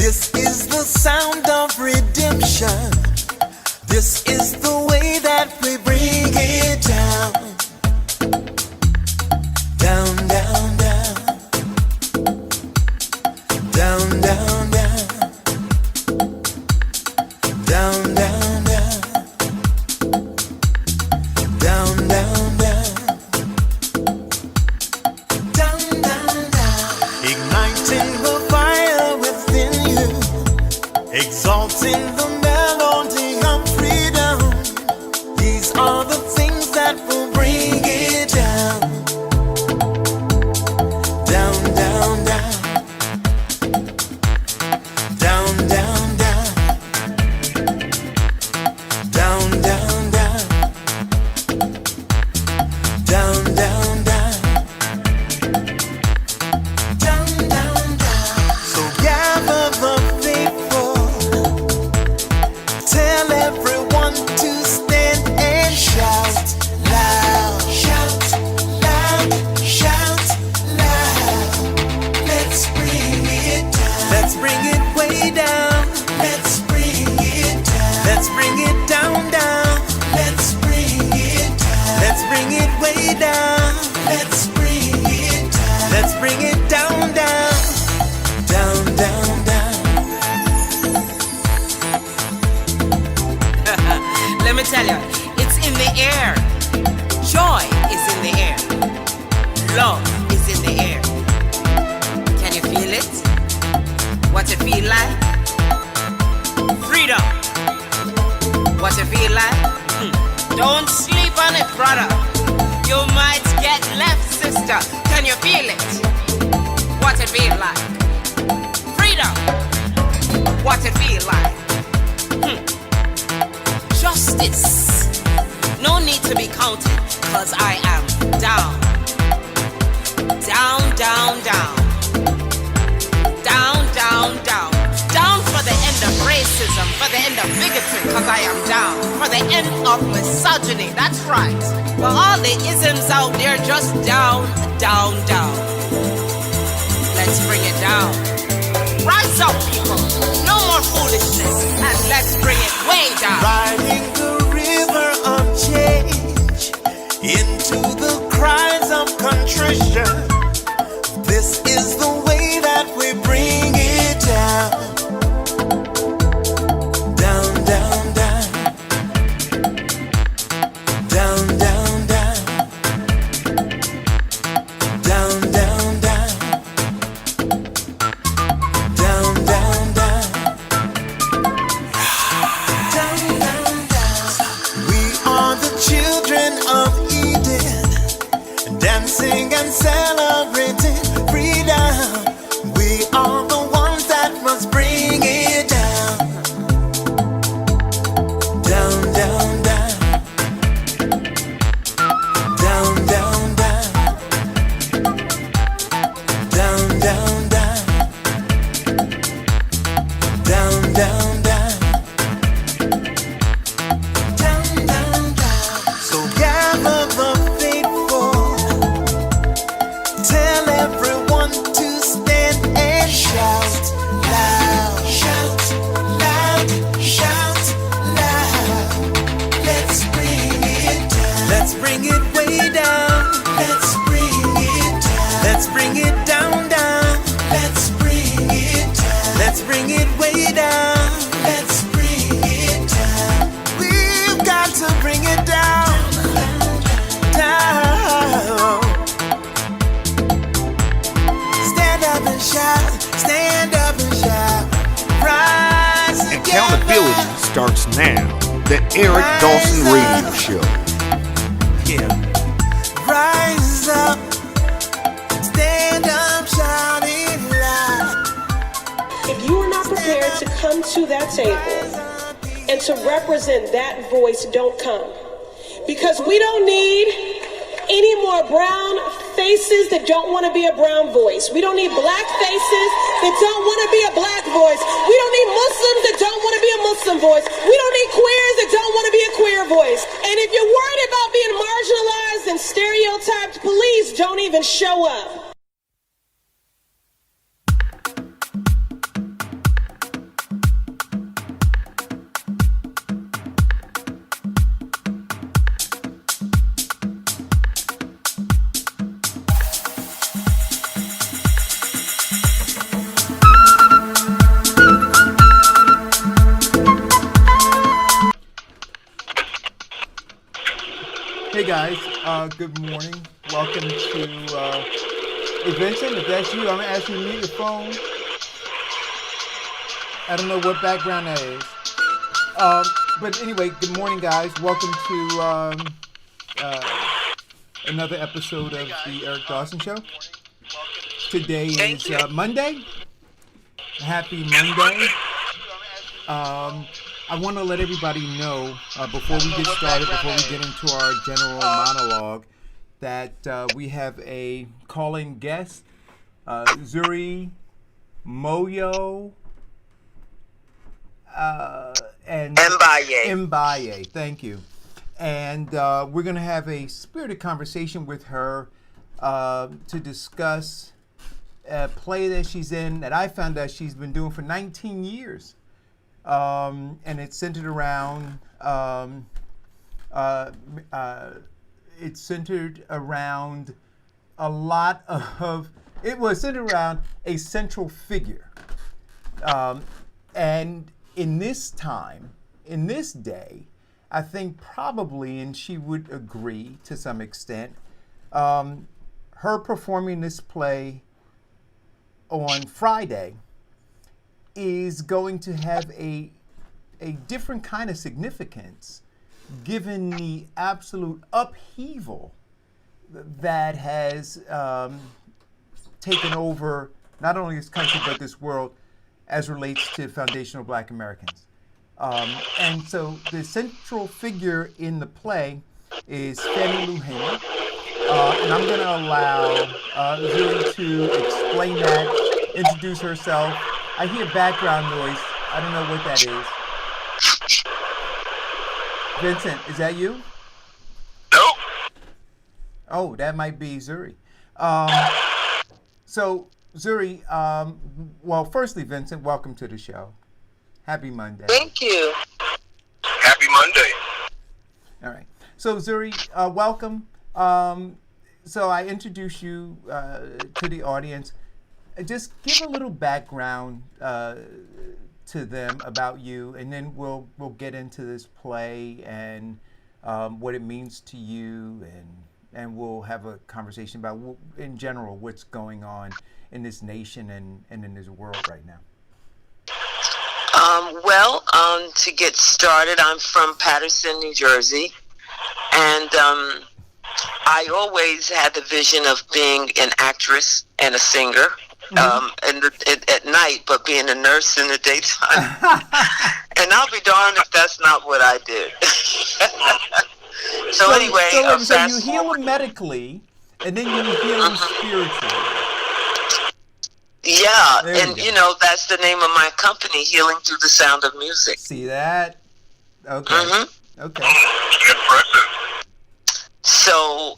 This is the sound of redemption. This is the way that we bring it down. Down, down, down. Down, down, down. Down, down, down. Down, down, down. Down, down, down. Igniting the fire within you. Exalting the melody of freedom. These are the things that will bring it down. Down, down, down. Down, down, down. Down, down, down. Down, down, down. Down, down, down. So gather the faithful. Tell everyone to stand and shout loud. Shout loud. Shout loud. Let's bring it down. Let's bring it way down. Let's bring it down. Let's bring it down, down. Let's bring it down. Let's bring it way down. Let's bring it down. Let's bring it down, down. Down, down, down. Let me tell you, it's in the air. Joy is in the air. Love is in the air. Can you feel it? What it feel like? Freedom. What it feel like? Don't sleep on it, brother. You might get left, sister. Can you feel it? What it feel like? Freedom. What it feel like? Justice. No need to be counted, cause I am down. Down, down, down. Down, down, down. Down for the end of racism, for the end of bigotry, cause I am down. For the end of misogyny, that's right. For all the isms out there, just down, down, down. Let's bring it down. Rise up, people. No more foolishness, and let's bring it way down. Riding the river of change into the cries of contrition. This is the way that we bring it down. Down, down, down. Down, down, down. Down, down, down. Down, down, down. Down, down, down. We are the children of Eden, dancing and celebrating freedom. We are the ones that must bring it down. Down, down, down. Down, down, down. Down, down, down. Down, down, down. Down, down, down. So gather the faithful. Tell everyone to stand and shout loud. Shout loud. Shout loud. Let's bring it down. Let's bring it way down. Let's bring it down. Let's bring it down, down. Let's bring it down. Let's bring it way down. Let's bring it down. We've got to bring it down. Down. Stand up and shout. Stand up and shout. Rise Accountability starts now. The Eric Dawson Radio Show. Yeah. Rise up. Stand up, shout it loud. If you are not prepared to come to that table and to represent that voice, don't come. Because we don't need any more brown faces that don't want to be a brown voice. We don't need black faces that don't want to be a black voice. We don't need Muslims that don't want to be a Muslim voice. We don't need queers that don't want to be a queer voice. And if you're worried about being marginalized and stereotyped, please don't even show up. guys, good morning. Welcome to, hey Vincent, if that's you, I'm gonna ask you to mute your phone. I don't know what background that is. But anyway, good morning guys. Welcome to another episode of the Eric Dawson Show. Today is Monday. Happy Monday. I want to let everybody know before we get started, before we get into our general monologue, that we have a call-in guest, Zuri Moyo and Mbaye. Thank you. And we're going to have a spirited conversation with her to discuss a play that she's in that I found out she's been doing for 19 years. And it's centered around a lot of, it was centered around a central figure. And in this time, in this day, I think probably, and she would agree to some extent, her performing this play on Friday is going to have a different kind of significance given the absolute upheaval that has taken over not only this country but this world as relates to foundational Black Americans. And so the central figure in the play is Fannie Lou Hamer. And I'm going to allow Zuri to explain that, introduce herself. I hear background noise. I don't know what that is. Vincent, is that you? Nope. Oh, that might be Zuri. So, Zuri, well, firstly, Vincent, welcome to the show. Happy Monday. Thank you. Happy Monday. All right. So, Zuri, welcome. So I introduce you to the audience. Just give a little background to them about you, and then we'll get into this play and what it means to you, and we'll have a conversation about, in general, what's going on in this nation and in this world right now. To get started, I'm from Paterson, New Jersey, and I always had the vision of being an actress and a singer. At night, but being a nurse in the daytime. And I'll be darned if that's not what I did. So anyway, so you heal them medically, and then you heal them spiritually. Yeah, and you know, that's the name of my company, Healing Through the Sound of Music. See that? Okay. Okay. Impressive. So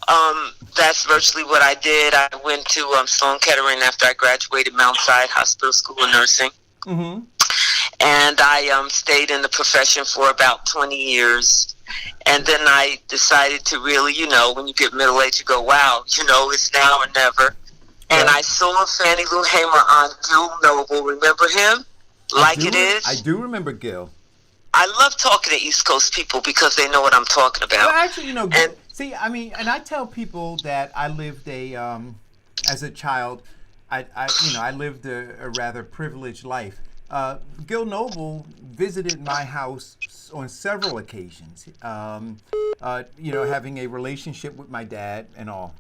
that's virtually what I did. I went to Sloan Kettering after I graduated Mount Sinai Hospital School of Nursing. Mm-hmm. And I stayed in the profession for about 20 years. And then I decided to really, you know, when you get middle-aged, you go, wow, you know, it's now or never. And I saw Fannie Lou Hamer on Gil Noble. Remember him? Like It Is? I do remember Gil. I love talking to East Coast people because they know what I'm talking about. Well, actually, you know, see, I mean, and I tell people that I lived as a child, I lived a rather privileged life. Gil Noble visited my house on several occasions, having a relationship with my dad and all.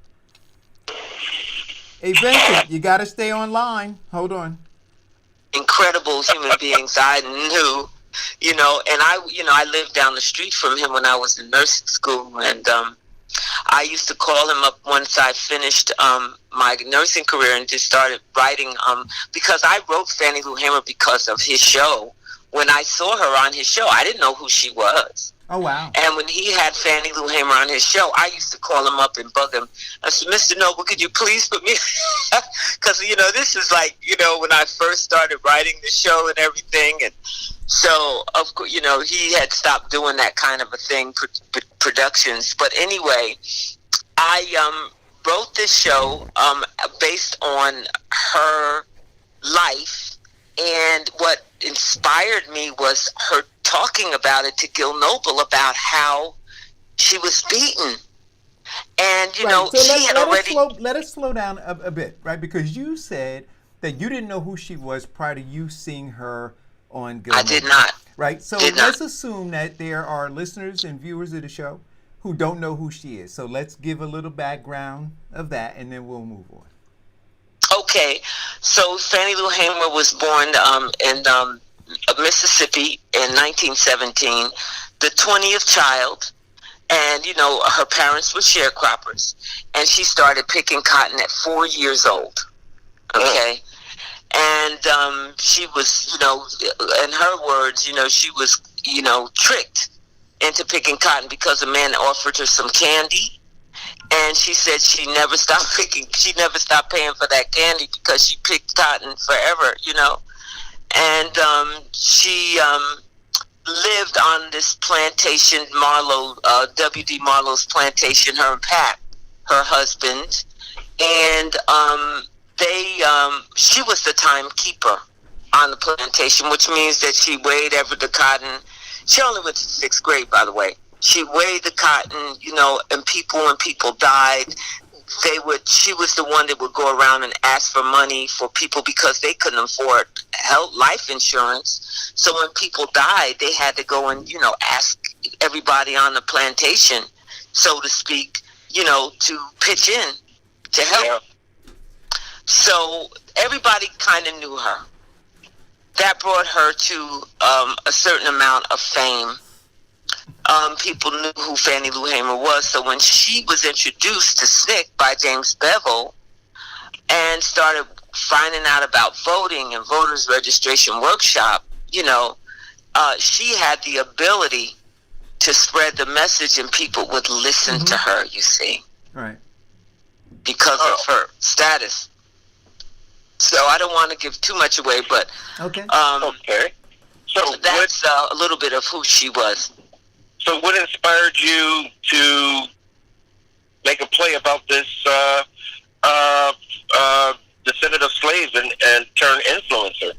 Hey, Vincent, you got to stay online. Hold on. Incredible human beings I knew, you know, and I lived down the street from him when I was in nursing school, and I used to call him up once I finished my nursing career and just started writing, because I wrote Fannie Lou Hamer because of his show. When I saw her on his show, I didn't know who she was. Oh, wow. And when he had Fannie Lou Hamer on his show, I used to call him up and bug him. I said, Mr. Noble, could you please put me? Because, you know, this is like, you know, when I first started writing the show and everything. And so, of course, you know, he had stopped doing that kind of a thing, productions. But anyway, I wrote this show based on her life. And what inspired me was her talking about it to Gil Noble about how she was beaten And, you Right. know, So she had already. let us slow down a bit, right? Because you said that you didn't know who she was prior to you seeing her on Good I did Morning. not. Right. So Did let's not. assume that there are listeners and viewers of the show who don't know who she is. So let's give a little background of that, and then we'll move on. Okay, so Fannie Lou Hamer was born in Mississippi in 1917, the 20th child, and you know her parents were sharecroppers, and she started picking cotton at 4 years old. Okay, and she was, you know, in her words, you know, she was, you know, tricked into picking cotton because a man offered her some candy. And she said she never stopped picking. She never stopped paying for that candy because she picked cotton forever, you know. And she lived on this plantation, Marlowe, W.D. Marlowe's plantation. Her and Pat, her husband, and she was the timekeeper on the plantation, which means that she weighed every the cotton. She only went to 6th grade, by the way. She weighed the cotton, you know, and when people died, she was the one that would go around and ask for money for people because they couldn't afford life insurance. So when people died, they had to go and, you know, ask everybody on the plantation, so to speak, you know, to pitch in to help. Yeah. So everybody kind of knew her. That brought her to a certain amount of fame. People knew who Fannie Lou Hamer was. So when she was introduced to SNCC by James Bevel and started finding out about voting and voters registration workshop, you know, she had the ability to spread the message and people would listen to her, you see. Right. Because of her status. So I don't want to give too much away, but Okay. So that's a little bit of who she was. So what inspired you to make a play about this descendant of slaves and turn influencer?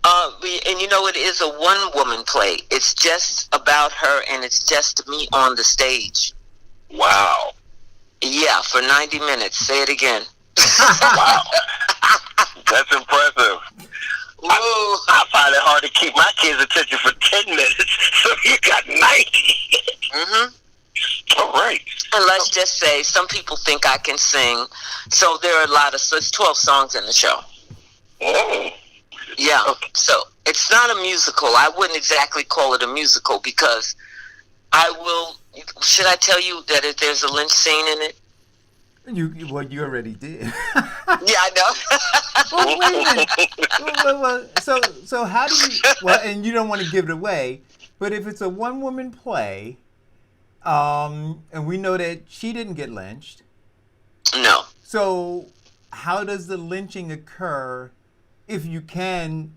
And you know, it is a one-woman play. It's just about her, and it's just me on the stage. Wow. Yeah, for 90 minutes. Say it again. Wow. That's impressive. I find it hard to keep my kids' attention for 10 minutes, so you got 90. All right. And let's just say, some people think I can sing, so there are so it's 12 songs in the show. Oh. Yeah, so it's not a musical. I wouldn't exactly call it a musical because should I tell you that if there's a lynch scene in it? You already did. Yeah, I know. Well, wait a minute. Well, so how do you? Well, and you don't want to give it away, but if it's a one-woman play, and we know that she didn't get lynched. No. So how does the lynching occur? If you can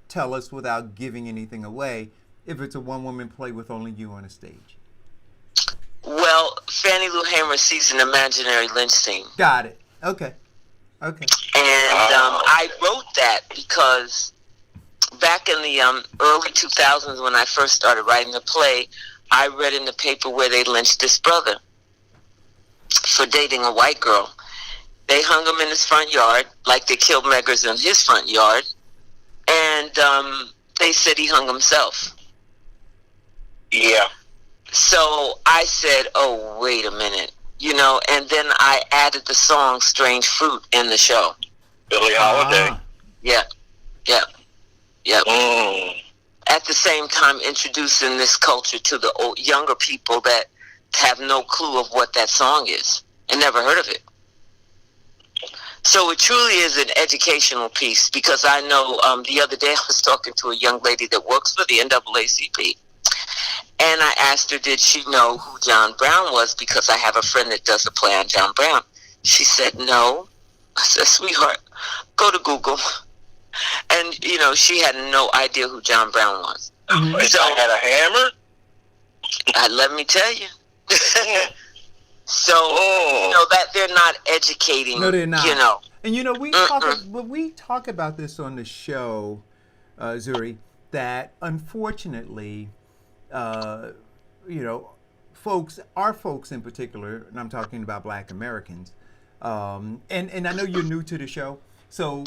tell us without giving anything away, if it's a one-woman play with only you on a stage. Well, Fannie Lou Hamer sees an imaginary lynch scene. Got it. Okay. And I wrote that because back in the early 2000s when I first started writing the play, I read in the paper where they lynched this brother for dating a white girl. They hung him in his front yard like they killed Meggers in his front yard. And they said he hung himself. Yeah. So I said, oh, wait a minute, you know, and then I added the song Strange Fruit in the show. Billie Holiday. Yeah. Mm. At the same time, introducing this culture to the younger people that have no clue of what that song is and never heard of it. So it truly is an educational piece because I know the other day I was talking to a young lady that works for the NAACP. And I asked her, did she know who John Brown was? Because I have a friend that does a play on John Brown. She said, no. I said, sweetheart, go to Google. And, you know, she had no idea who John Brown was. So I had a hammer? Let me tell you. So, you know, that they're not educating. No, they're not. You know. And, you know, we talk about this on the show, Zuri, that unfortunately, you know, our folks in particular, and I'm talking about Black Americans, and I know you're new to the show, so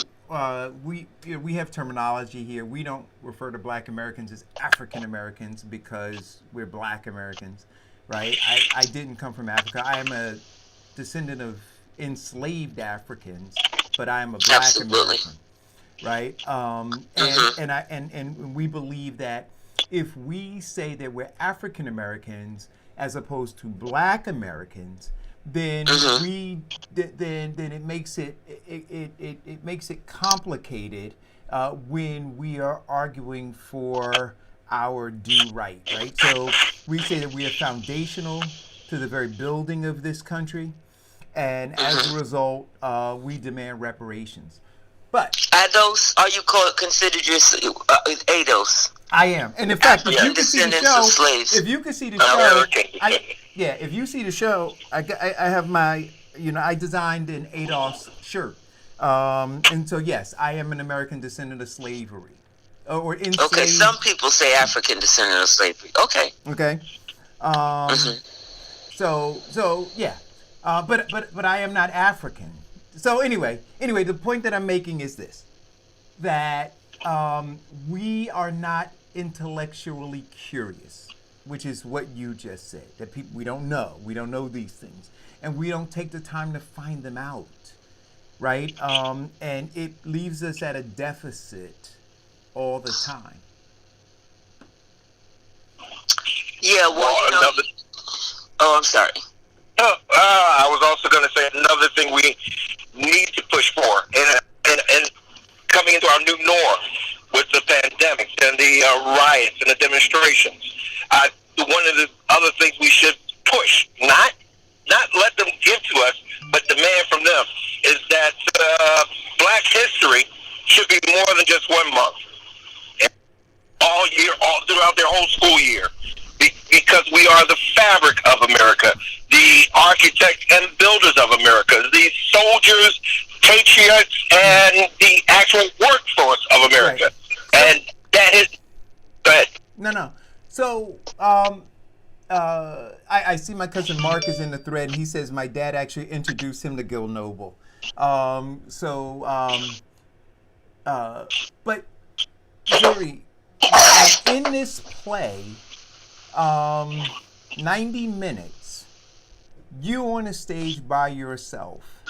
we have terminology here. We don't refer to Black Americans as African Americans because we're Black Americans, right? I didn't come from Africa. I am a descendant of enslaved Africans, but I am a Black American, right? And we believe that if we say that we're African Americans as opposed to Black Americans, then then it makes it complicated when we are arguing for our due right. So we say that we are foundational to the very building of this country, and as a result, we demand reparations. But are you considered your ADOS? I am, and in fact, if you can see the show, if you see the show, I have my, I designed an ADOS shirt, and so yes, I am an American descendant of slavery, or enslaved. Okay, some people say African descendant of slavery. Okay. Okay. So yeah, but I am not African. So anyway, the point that I'm making is this: that we are not intellectually curious, which is what you just said. That we don't know these things, and we don't take the time to find them out, right? And it leaves us at a deficit all the time. Yeah. Well, I'm sorry. I was also going to say another thing we need to push for, and coming into our new norm with the pandemic and the riots and the demonstrations. One of the other things we should push, not let them give to us, but demand from them, is that Black history should be more than just 1 month, all year, all throughout their whole school year. Because we are the fabric of America, the architects and builders of America, the soldiers, patriots, and the actual workforce of America. Right. And that is... Go ahead. No. So, I see my cousin Mark is in the thread, and he says my dad actually introduced him to Gil Noble. But, Jerry, in this play... 90 minutes, you on a stage by yourself.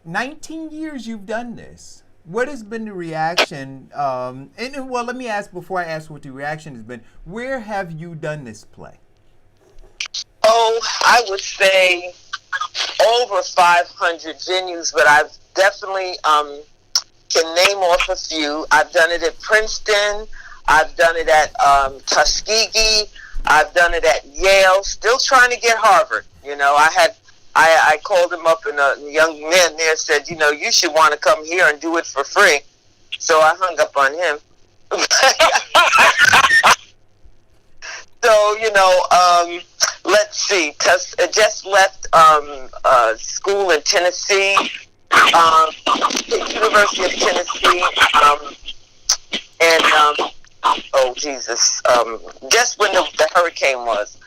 19 years you've done this. What has been the reaction? Well, let me ask, before I ask what the reaction has been, where have you done this play? Oh, I would say over 500 venues, but I've definitely can name off a few. I've done it at Princeton. I've done it at Tuskegee. I've done it at Yale. Still trying to get Harvard. I called him up, and a young man there said, you should want to come here and do it for free. So I hung up on him. So, let's see. Just left school in Tennessee, University of Tennessee, and oh Jesus! Just when the hurricane was,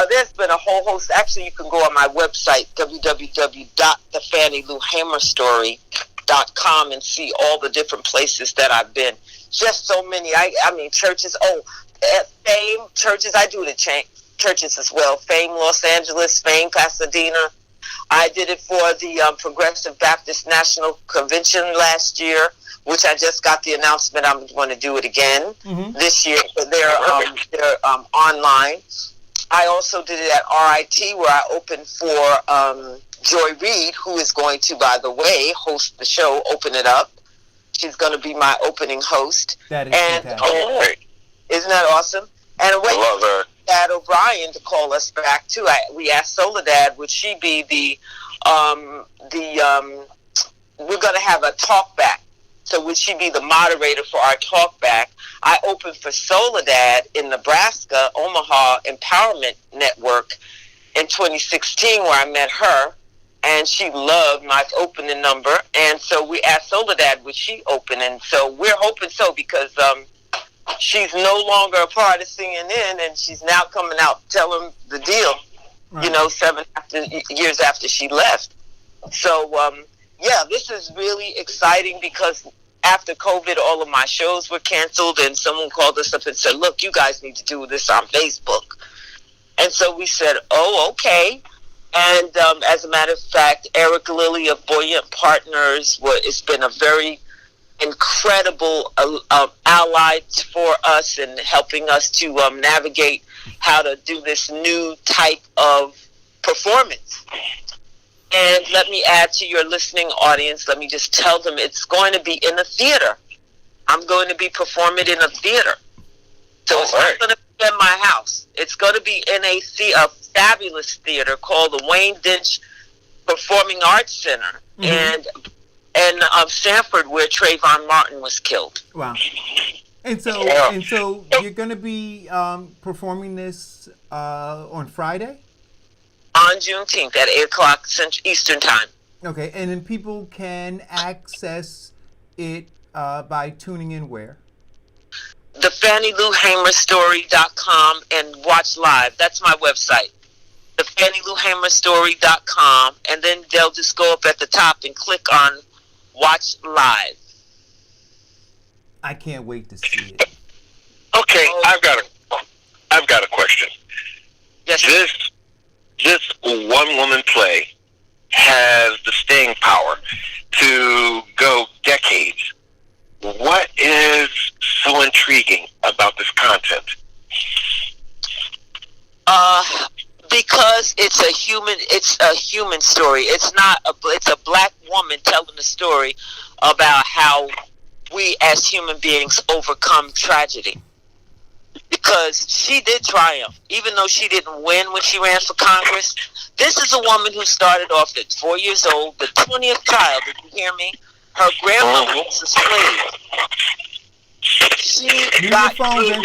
there's been a whole host. Actually, you can go on my website www.thefannielouhamerstory.com and see all the different places that I've been. Just so many. I mean, churches. Fame churches. I do it at churches as well. Fame Los Angeles, Fame Pasadena. I did it for the Progressive Baptist National Convention last year, which I just got the announcement I'm going to do it again this year. They're online. I also did it at RIT, where I opened for Joy Reid, who is going to, by the way, host the show, Open It Up. She's going to be my opening host. That is fantastic. Isn't that awesome? And I love her. Dad O'Brien to call us back too. We asked Soledad, would she be we're going to have a talk back. So would she be the moderator for our talk back? I opened for Soledad in Nebraska, Omaha Empowerment Network in 2016, where I met her, and she loved my opening number. And so we asked Soledad, would she open? And so we're hoping so, because she's no longer a part of CNN, and she's now coming out telling the deal. Right. You know, 7 years after she left. So yeah, this is really exciting because after COVID, all of my shows were canceled, and someone called us up and said, "Look, you guys need to do this on Facebook." And so we said, "Oh, okay." And as a matter of fact, Eric Lilly of Buoyant Partners, it's been a very incredible ally for us in helping us to navigate how to do this new type of performance. And let me add to your listening audience, let me just tell them it's going to be in a theater. I'm going to be performing in a theater. So it's not going to be in my house. It's going to be in a fabulous theater called the Wayne Dench Performing Arts Center and Sanford, where Trayvon Martin was killed. Wow. And so you're going to be performing this on Friday? On Juneteenth at 8 o'clock Eastern Time. Okay, and then people can access it by tuning in where? The FannieLouHamerStory.com and watch live. That's my website. The FannieLouHamerStory.com, and then they'll just go up at the top and click on watch live. I can't wait to see it. Okay, I've got a question. Yes. This one-woman play has the staying power to go decades. What is so intriguing about this content? Because it's a human story. It's a black woman telling a story about how we as human beings overcome tragedy. Because she did triumph, even though she didn't win when she ran for Congress. This is a woman who started off at 4 years old, the 20th child. Did you hear me? Her grandmother was a slave. She got through.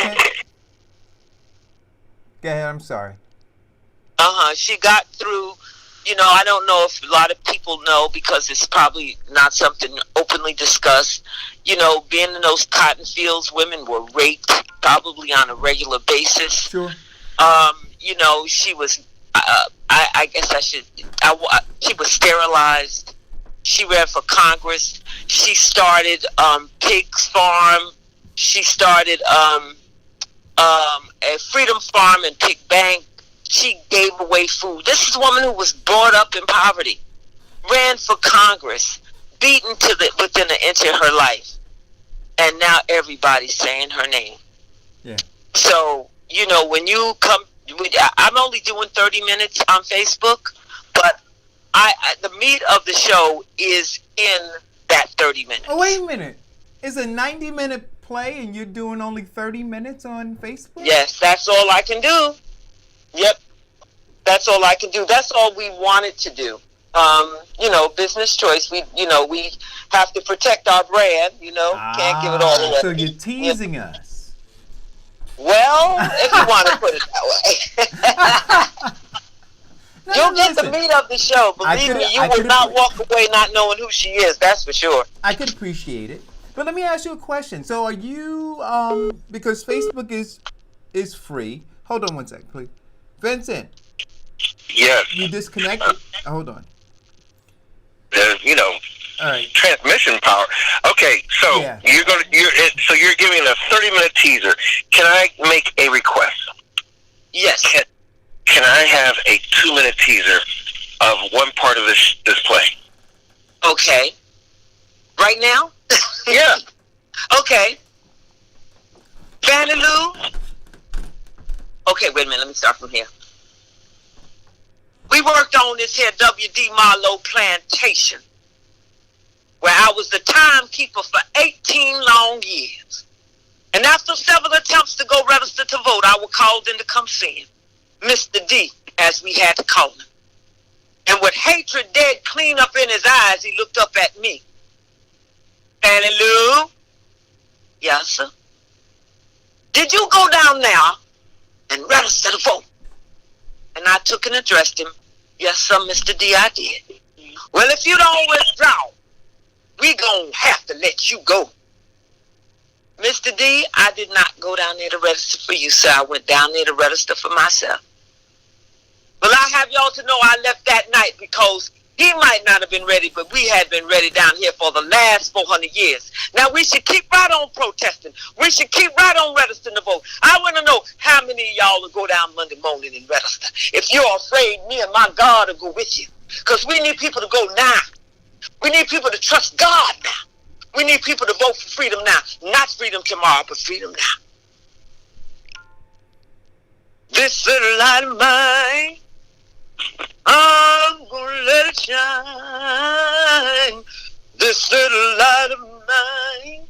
Go ahead, I'm sorry. She got through. You know, I don't know if a lot of people know because it's probably not something openly discussed. You know, being in those cotton fields, women were raped probably on a regular basis. Sure. You know, she was, I guess she was sterilized. She ran for Congress. She started Pig's Farm. She started a Freedom Farm and Pig Bank. She gave away food. This is a woman who was brought up in poverty, ran for Congress, beaten within an inch of her life, and now everybody's saying her name. Yeah. So, you know, when you come, I'm only doing 30 minutes on Facebook, but the meat of the show is in that 30 minutes. Oh, wait a minute. It's a 90-minute play and you're doing only 30 minutes on Facebook? Yes, that's all I can do. Yep. That's all I can do. That's all we wanted to do. You know, business choice. We have to protect our brand, you know. Can't give it all away. So you're teasing us. Well, if you want to put it that way. You'll get the meat of the show. Believe me, you will not walk away not knowing who she is. That's for sure. I could appreciate it. But let me ask you a question. So are you, because Facebook is free. Hold on one second, please. Vincent. Yes. You disconnected? Hold on. There's, all right. Transmission power. Okay, so Yeah. you're giving a 30-minute teaser. Can I make a request? Yes. Can I have a 2-minute teaser of one part of this play? Okay. Right now? Yeah. Okay. Fannie Lou. Okay, wait a minute. Let me start from here. We worked on this here W.D. Marlowe plantation, where I was the timekeeper for 18 long years. And after several attempts to go register to vote, I was called in to come see him. Mr. D, as we had to call him. And with hatred dead clean up in his eyes, he looked up at me. Fannie Lou? Yes, sir. Did you go down there and register to vote? And I took and addressed him. Yes, sir, Mr. D, I did. Well, if you don't withdraw, we gonna have to let you go. Mr. D, I did not go down there to register for you, sir. I went down there to register for myself. But I have y'all to know I left that night because he might not have been ready, but we had been ready down here for the last 400 years. Now we should keep right on protesting. We should keep right on registering to vote. I want to know how many of y'all will go down Monday morning and register. If you're afraid, me and my God will go with you. Because we need people to go now. We need people to trust God now. We need people to vote for freedom now. Not freedom tomorrow, but freedom now. This little light of mine, I'm gonna let it shine. This little light of mine,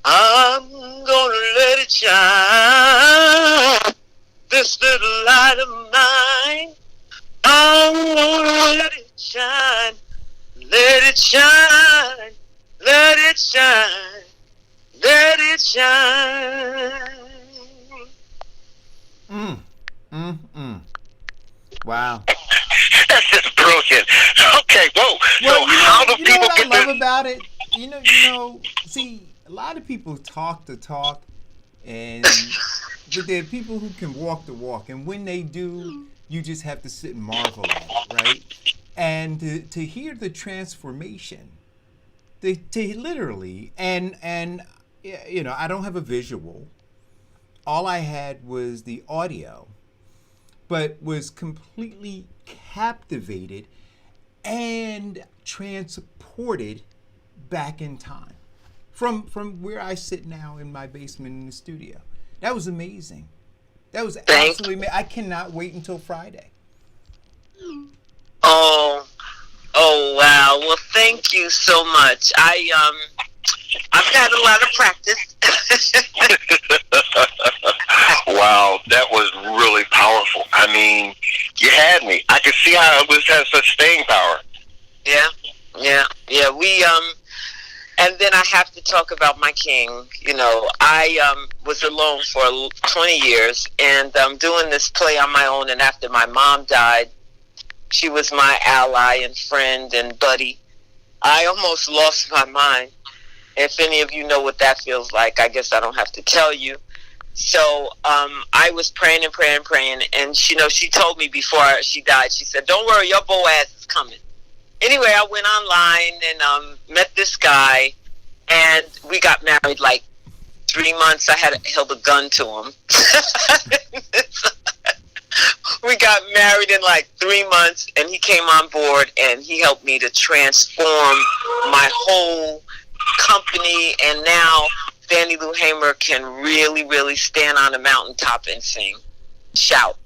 I'm gonna let it shine. This little light of mine, I'm gonna let it shine. Let it shine. Let it shine. Let it shine. Wow. That's just brilliant. Okay, whoa. Well, So how do people what get I love this? about it? See, a lot of people talk the talk, and but there are people who can walk the walk, and when they do, you just have to sit and marvel at it, right? And to hear the transformation, to literally, and I don't have a visual. All I had was the audio, but was completely captivated and transported back in time from where I sit now in my basement in the studio. That was amazing. That was absolutely amazing. I cannot wait until Friday. Oh wow. Well, thank you so much. I've had a lot of practice. Wow, that was really powerful. I mean, you had me. I could see how it has such staying power. Yeah. We and then I have to talk about my king. I was alone for 20 years, and I'm doing this play on my own. And after my mom died, she was my ally and friend and buddy. I almost lost my mind. If any of you know what that feels like, I guess I don't have to tell you. So I was praying, and she told me before she died, she said, "Don't worry, your Boaz is coming." Anyway, I went online and met this guy, and we got married like 3 months. I had held a gun to him. We got married in like 3 months, and he came on board, and he helped me to transform my whole company, and now Fannie Lou Hamer can really, really stand on a mountaintop and sing, shout.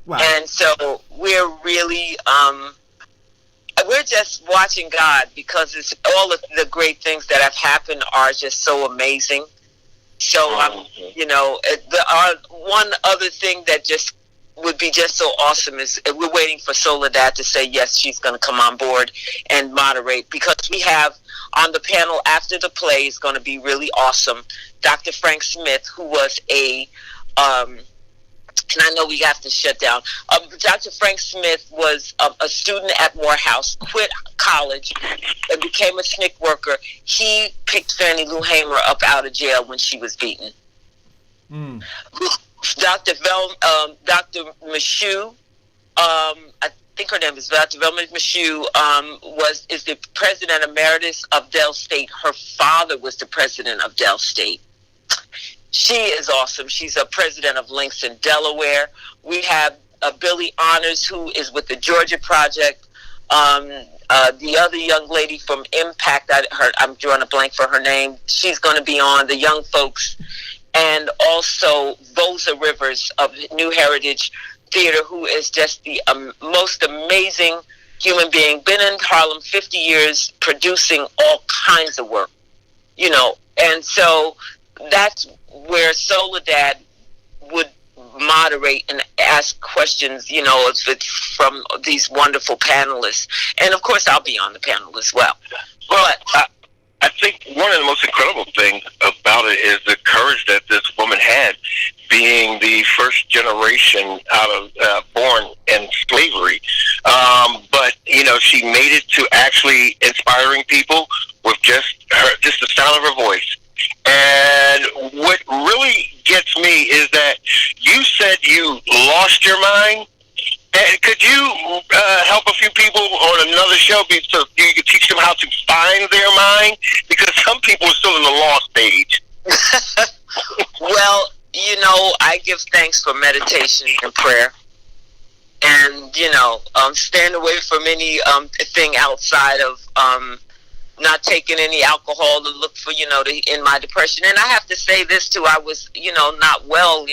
Wow. And so we're really, we're just watching God, because it's all of the great things that have happened are just so amazing. So, one other thing that just would be just so awesome is we're waiting for Soledad to say yes, she's going to come on board and moderate, because we have on the panel after the play is going to be really awesome. Dr. Frank Smith, who was and I know we have to shut down. Dr. Frank Smith was a student at Morehouse, quit college, and became a SNCC worker. He picked Fannie Lou Hamer up out of jail when she was beaten. Dr. Michoud, I think her name is Dr. Velma Michoud, is the president emeritus of Dell State. Her father was the president of Dell State. She is awesome. She's a president of Links in Delaware. We have Billy Honors, who is with the Georgia Project. The other young lady from Impact, I'm drawing a blank for her name. She's going to be on the young folks. And also Vosa Rivers of New Heritage Theater, who is just the most amazing human being. Been in Harlem 50 years, producing all kinds of work, And so that's where Soledad would moderate and ask questions, from these wonderful panelists. And of course, I'll be on the panel as well. But I think one of the most incredible things about it is the courage that this woman had, being the first generation out of born in slavery. But she made it to actually inspiring people with just the sound of her voice. And gets me is that you said you lost your mind. And could you help a few people on another show so you could teach them how to find their mind? Because some people are still in the lost stage. Well, I give thanks for meditation and prayer. And, stand away from any thing outside of not taking any alcohol to look for, in my depression. And I have to say this, too. I was, not well.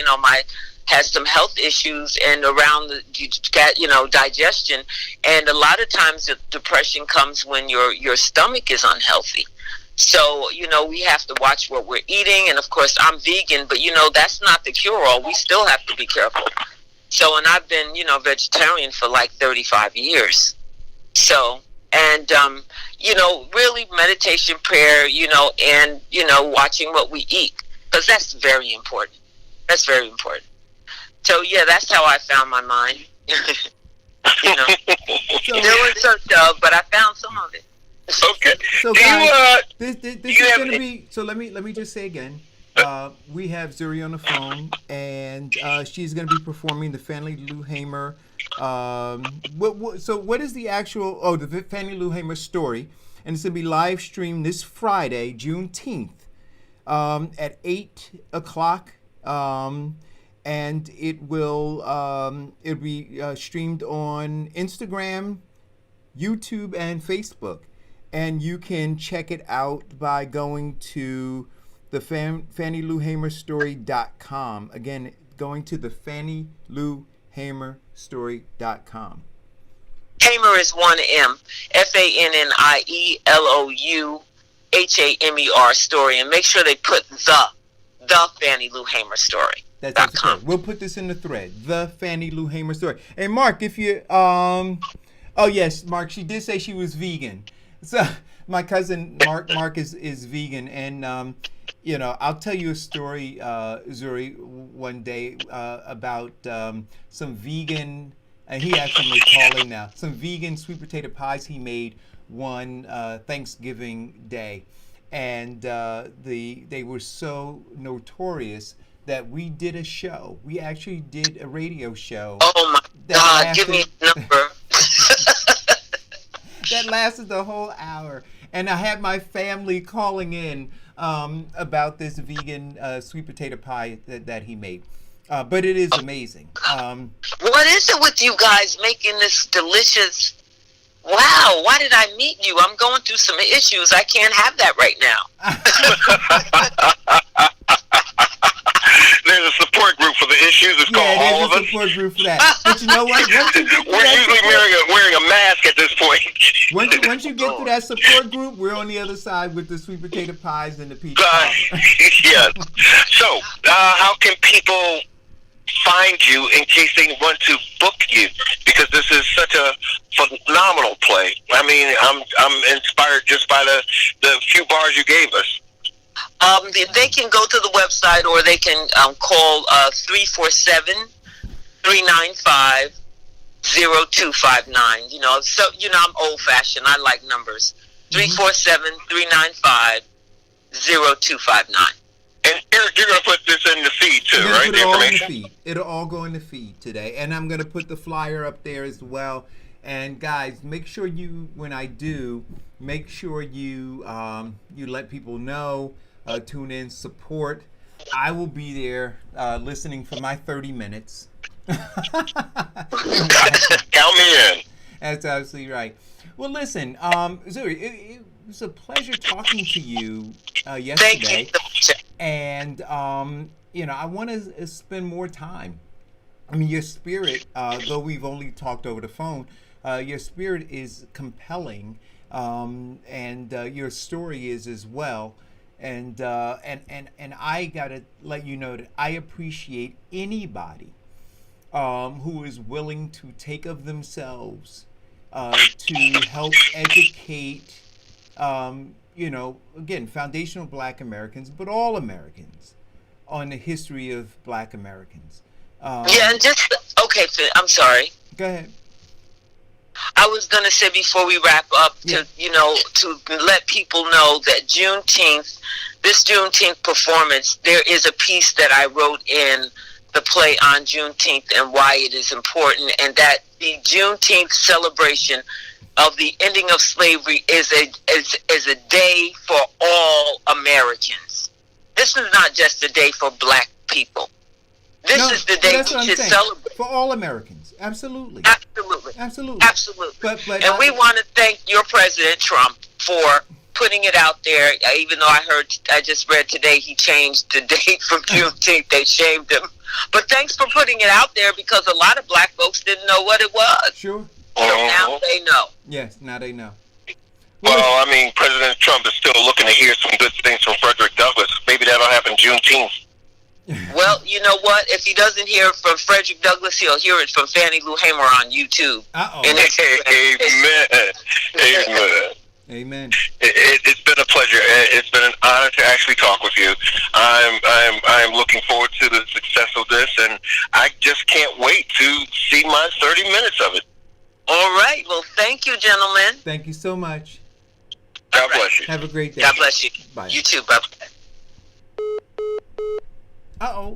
Had some health issues and around the digestion, and a lot of times the depression comes when your stomach is unhealthy. So we have to watch what we're eating, and of course I'm vegan, but that's not the cure-all. We still have to be careful. So, and I've been vegetarian for like 35 years. So, and really meditation, prayer, and watching what we eat, because that's very important. That's very important. So yeah, that's how I found my mind. There was search of, but I found some of it. Okay. So guys, this is going to be. So let me just say again. We have Zuri on the phone, and she's going to be performing the Fannie Lou Hamer. So what is the actual? Oh, the Fannie Lou Hamer story, and it's going to be live streamed this Friday, Juneteenth, at 8:00. And it will it'll be streamed on Instagram, YouTube, and Facebook. And you can check it out by going to the FannieLouHamerStory.com. Again, going to the FannieLouHamerStory.com. Hamer is one M. FANNIELOUHAMER story. And make sure they put the Fannie Lou Hamer story. That's correct. We'll put this in the thread. The Fannie Lou Hamer story. Hey, Mark, if you oh yes, Mark, she did say she was vegan. So my cousin Mark is vegan, and I'll tell you a story, Zuri, one day about some vegan. And he actually may call in now. Some vegan sweet potato pies he made one Thanksgiving Day, and they were so notorious that we did a show. We actually did a radio show. Oh my God! Give me a number. That lasted the whole hour, and I had my family calling in about this vegan sweet potato pie that he made. But it is amazing. What is it with you guys making this delicious? Wow, why did I meet you? I'm going through some issues. I can't have that right now. There's a support group for the issues. It's called All of Us. Yeah, there's a support group for that. But you know what? We're usually wearing a mask at this point. Once you get to that support group, we're on the other side with the sweet potato pies and the peach cobbler. Yes. So, how can people find you in case they want to book you? Because this is such a phenomenal play. I mean, I'm inspired just by the few bars you gave us. They can go to the website, or they can call 347-395-0259. So I'm old-fashioned. I like numbers. 347-395-0259. And Eric, you're going to put this in the feed too, right? The information. It'll all go in the feed today, and I'm going to put the flyer up there as well. And guys, make sure when I do, make sure you let people know. Tune in, support. I will be there listening for my 30 minutes. Count me in. That's absolutely right. Well, listen, Zuri, it was a pleasure talking to you yesterday. Thank you. And, I want to spend more time. I mean, your spirit, though we've only talked over the phone, your spirit is compelling, and your story is as well. And I gotta let you know that I appreciate anybody who is willing to take of themselves to help educate, again, foundational Black Americans, but all Americans, on the history of Black Americans. And I'm sorry. Go ahead. I was going to say before we wrap up, to let people know that this Juneteenth performance, there is a piece that I wrote in the play on Juneteenth and why it is important, and that the Juneteenth celebration of the ending of slavery is a day for all Americans. This is not just a day for black people. This is the day to celebrate for all Americans. Absolutely. Absolutely. But and we want to thank your President Trump for putting it out there. Even though I just read today he changed the date from Juneteenth. They shamed him. But thanks for putting it out there, because a lot of black folks didn't know what it was. Sure. So now they know. Yes, now they know. Well, I mean, President Trump is still looking to hear some good things from Frederick Douglass. Maybe that'll happen Juneteenth. Well, you know what? If he doesn't hear from Frederick Douglass, he'll hear it from Fannie Lou Hamer on YouTube. Amen. Amen. It's been a pleasure. It's been an honor to actually talk with you. I'm looking forward to the success of this, and I just can't wait to see my 30 minutes of it. All right. Well, thank you, gentlemen. Thank you so much. God bless you. Have a great day. God bless you. Bye. You too. Bye.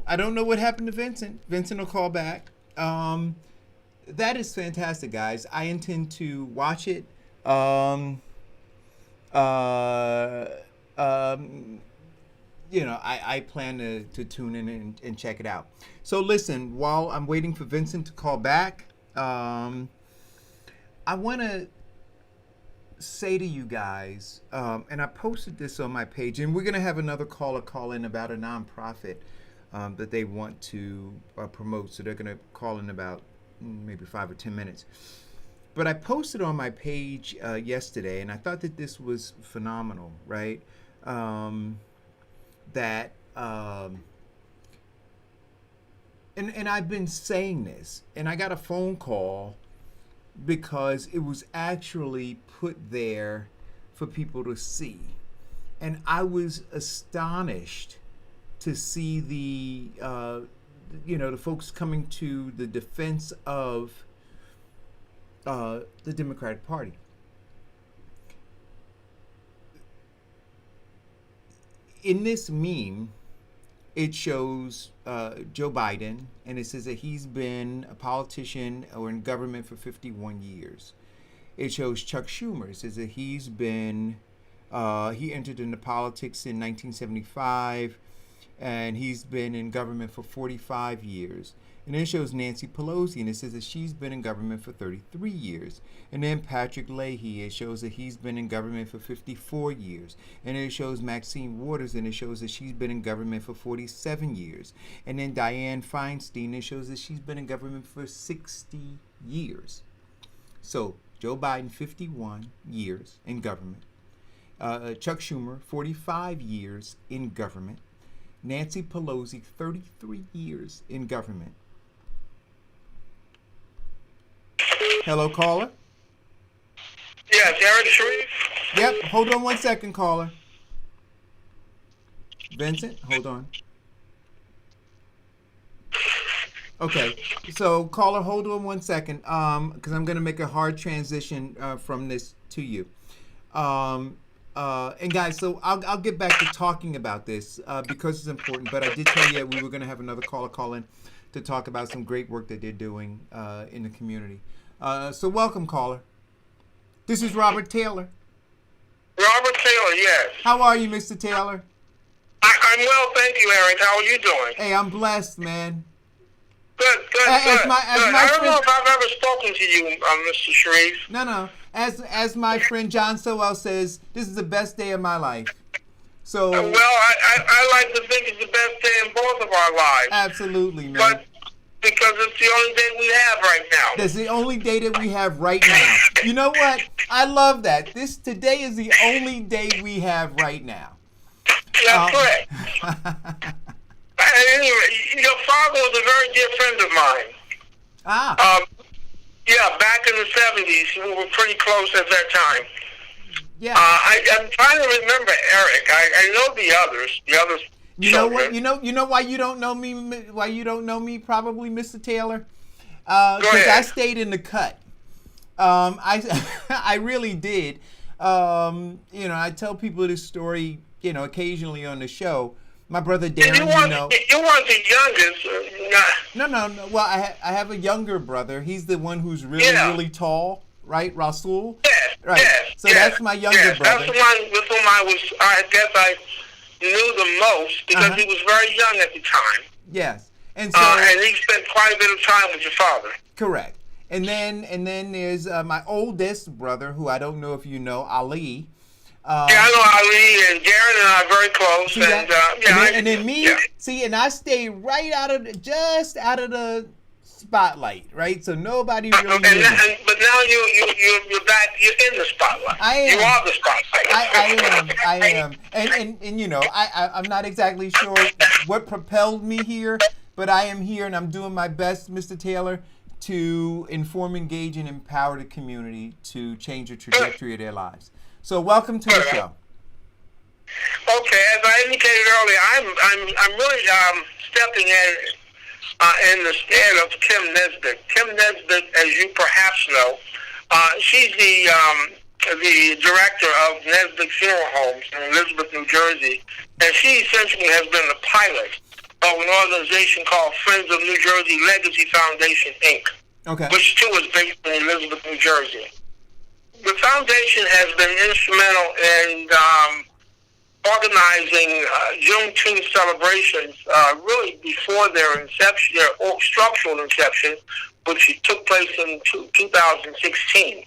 I don't know what happened to Vincent. Vincent will call back. That is fantastic, guys. I intend to watch it. I plan to tune in and check it out. So listen, while I'm waiting for Vincent to call back, I want to say to you guys, and I posted this on my page, and we're going to have another caller call in about a nonprofit that they want to promote. So they're going to call in about maybe 5 or 10 minutes. But I posted on my page yesterday, and I thought that this was phenomenal, right? And I've been saying this, and I got a phone call because it was actually put there for people to see. And I was astonished to see the folks coming to the defense of the Democratic Party. In this meme, it shows Joe Biden, and it says that he's been a politician or in government for 51 years. It shows Chuck Schumer. It says that he's been, he entered into politics in 1975, and he's been in government for 45 years. And then it shows Nancy Pelosi, and it says that she's been in government for 33 years. And then Patrick Leahy, it shows that he's been in government for 54 years. And then it shows Maxine Waters, and it shows that she's been in government for 47 years. And then Dianne Feinstein, it shows that she's been in government for 60 years. So Joe Biden, 51 years in government. Chuck Schumer, 45 years in government. Nancy Pelosi, 33 years in government. Hello, caller. Yes, Eric Sharif. Yep, hold on 1 second, caller. Vincent, hold on. Okay, so caller, hold on 1 second, because I'm going to make a hard transition from this to you. And guys, so I'll get back to talking about this because it's important. But I did tell you that we were going to have another caller call in to talk about some great work that they're doing in the community. So welcome, caller. This is Robert Taylor. Robert Taylor, yes. How are you, Mr. Taylor? I'm well, thank you, Eric. How are you doing? Hey, I'm blessed, man. Good. As my I don't friend, know if I've ever spoken to you, Mr. Sharif. No. As my friend John Sowell says, this is the best day of my life. So Well, I like to think it's the best day in both of our lives. Absolutely, man. But because it's the only day we have right now. That's the only day that we have right now. You know what? I love that. Today is the only day we have right now. That's correct. Anyway, your father was a very dear friend of mine. Yeah, back in the 70s, we were pretty close at that time. Yeah. I'm trying to remember Eric. I know the others. You know what? You know why you don't know me? Why you don't know me? Probably, Mr. Taylor. Because I stayed in the cut. I I really did. I tell people this story, occasionally on the show. My brother Darren, You weren't the youngest. No. Well, I have a younger brother. He's the one who's really, really tall, right? Rasul? Yes. Right. Yes. So that's my younger brother. That's the one with whom I guess I knew the most because he was very young at the time. Yes. And so and he spent quite a bit of time with your father. Correct. And then there's my oldest brother, who I don't know if you know, Ali. I know Ali, and Darren and I are very close. And then me. See, and I stay right out of the spotlight, right? So nobody really knows. But now you're back. You're in the spotlight. I am. You are the spotlight. I am. And I'm not exactly sure what propelled me here, but I am here, and I'm doing my best, Mr. Taylor, to inform, engage, and empower the community to change the trajectory of their lives. So welcome to the show. Okay, as I indicated earlier, I'm really stepping in the stead of Kim Nesbitt. Kim Nesbitt, as you perhaps know, she's the director of Nesbitt Funeral Homes in Elizabeth, New Jersey, and she essentially has been the pilot of an organization called Friends of New Jersey Legacy Foundation, Inc., which too is based in Elizabeth, New Jersey. The foundation has been instrumental in organizing Juneteenth celebrations really before their inception, their structural inception, which took place in 2016.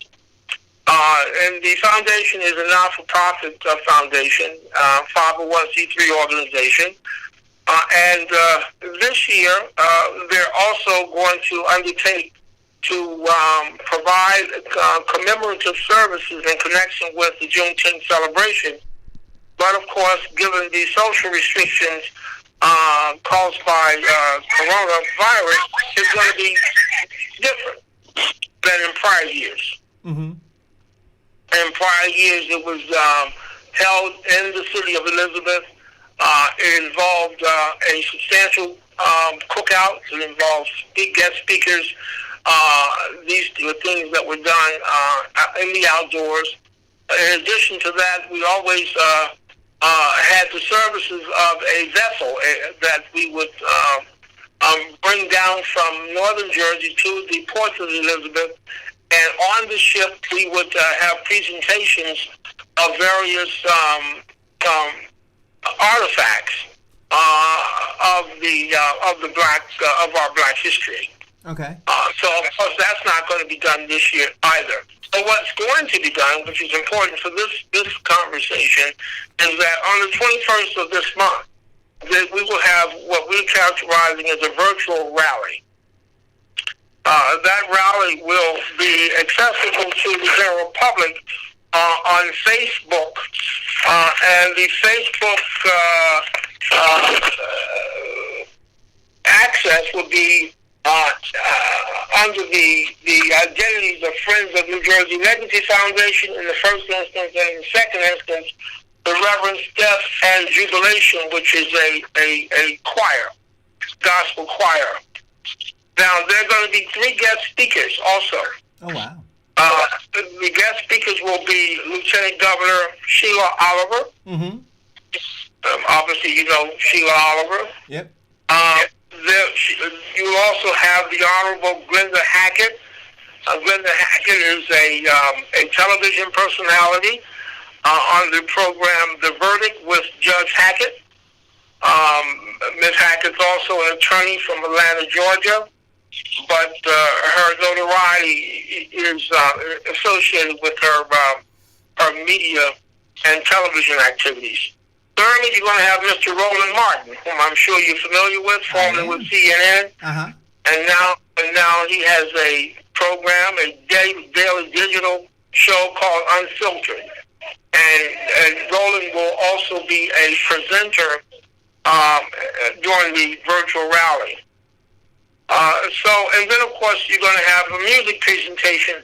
And the foundation is a not-for-profit foundation, 501c3 organization. And this year, they're also going to undertake to provide commemorative services in connection with the Juneteenth celebration. But of course, given the social restrictions caused by coronavirus, it's going to be different than in prior years. Mm-hmm. In prior years, it was held in the city of Elizabeth. It involved a substantial cookout. It involved guest speakers. These were things that were done in the outdoors. In addition to that, we always had the services of a vessel that we would bring down from northern Jersey to the port of Elizabeth. And on the ship, we would have presentations of various artifacts of our black history. Okay. So of course that's not going to be done this year either. So what's going to be done, which is important for this conversation, is that on the 21st of this month, that we will have what we're characterizing as a virtual rally. That rally will be accessible to the general public on Facebook, and the Facebook access will be under the identities of Friends of New Jersey Legacy Foundation in the first instance, and in the second instance, the Reverend Death and Jubilation, which is a choir, gospel choir. Now, there are going to be 3 guest speakers also. Oh, wow. The guest speakers will be Lieutenant Governor Sheila Oliver. Mm-hmm. Obviously, you know Sheila Oliver. Yep. You will also have the Honorable Glenda Hackett. Glenda Hackett is a television personality on the program The Verdict with Judge Hackett. Ms. Hackett's also an attorney from Atlanta, Georgia, but her notoriety is associated with her media and television activities. Thirdly, you're going to have Mr. Roland Martin, whom I'm sure you're familiar with, formerly with CNN. Uh-huh. And now he has a program, a daily digital show called Unfiltered. And Roland will also be a presenter during the virtual rally. And then of course you're going to have a music presentation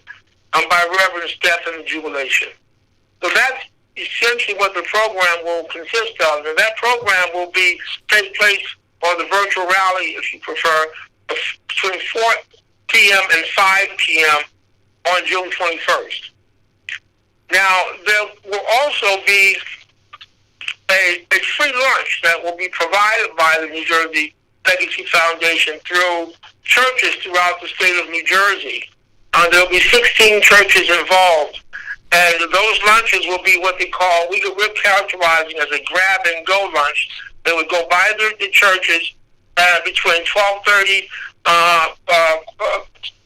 by Reverend Steph and the Jubilation. So that's essentially what the program will consist of. And that program will take place, or the virtual rally, if you prefer, between 4 p.m. and 5 p.m. on June 21st. Now, there will also be a free lunch that will be provided by the New Jersey Legacy Foundation through churches throughout the state of New Jersey. There will be 16 churches involved, and those lunches will be what we're characterizing as a grab-and-go lunch. They would go by the churches between 12:30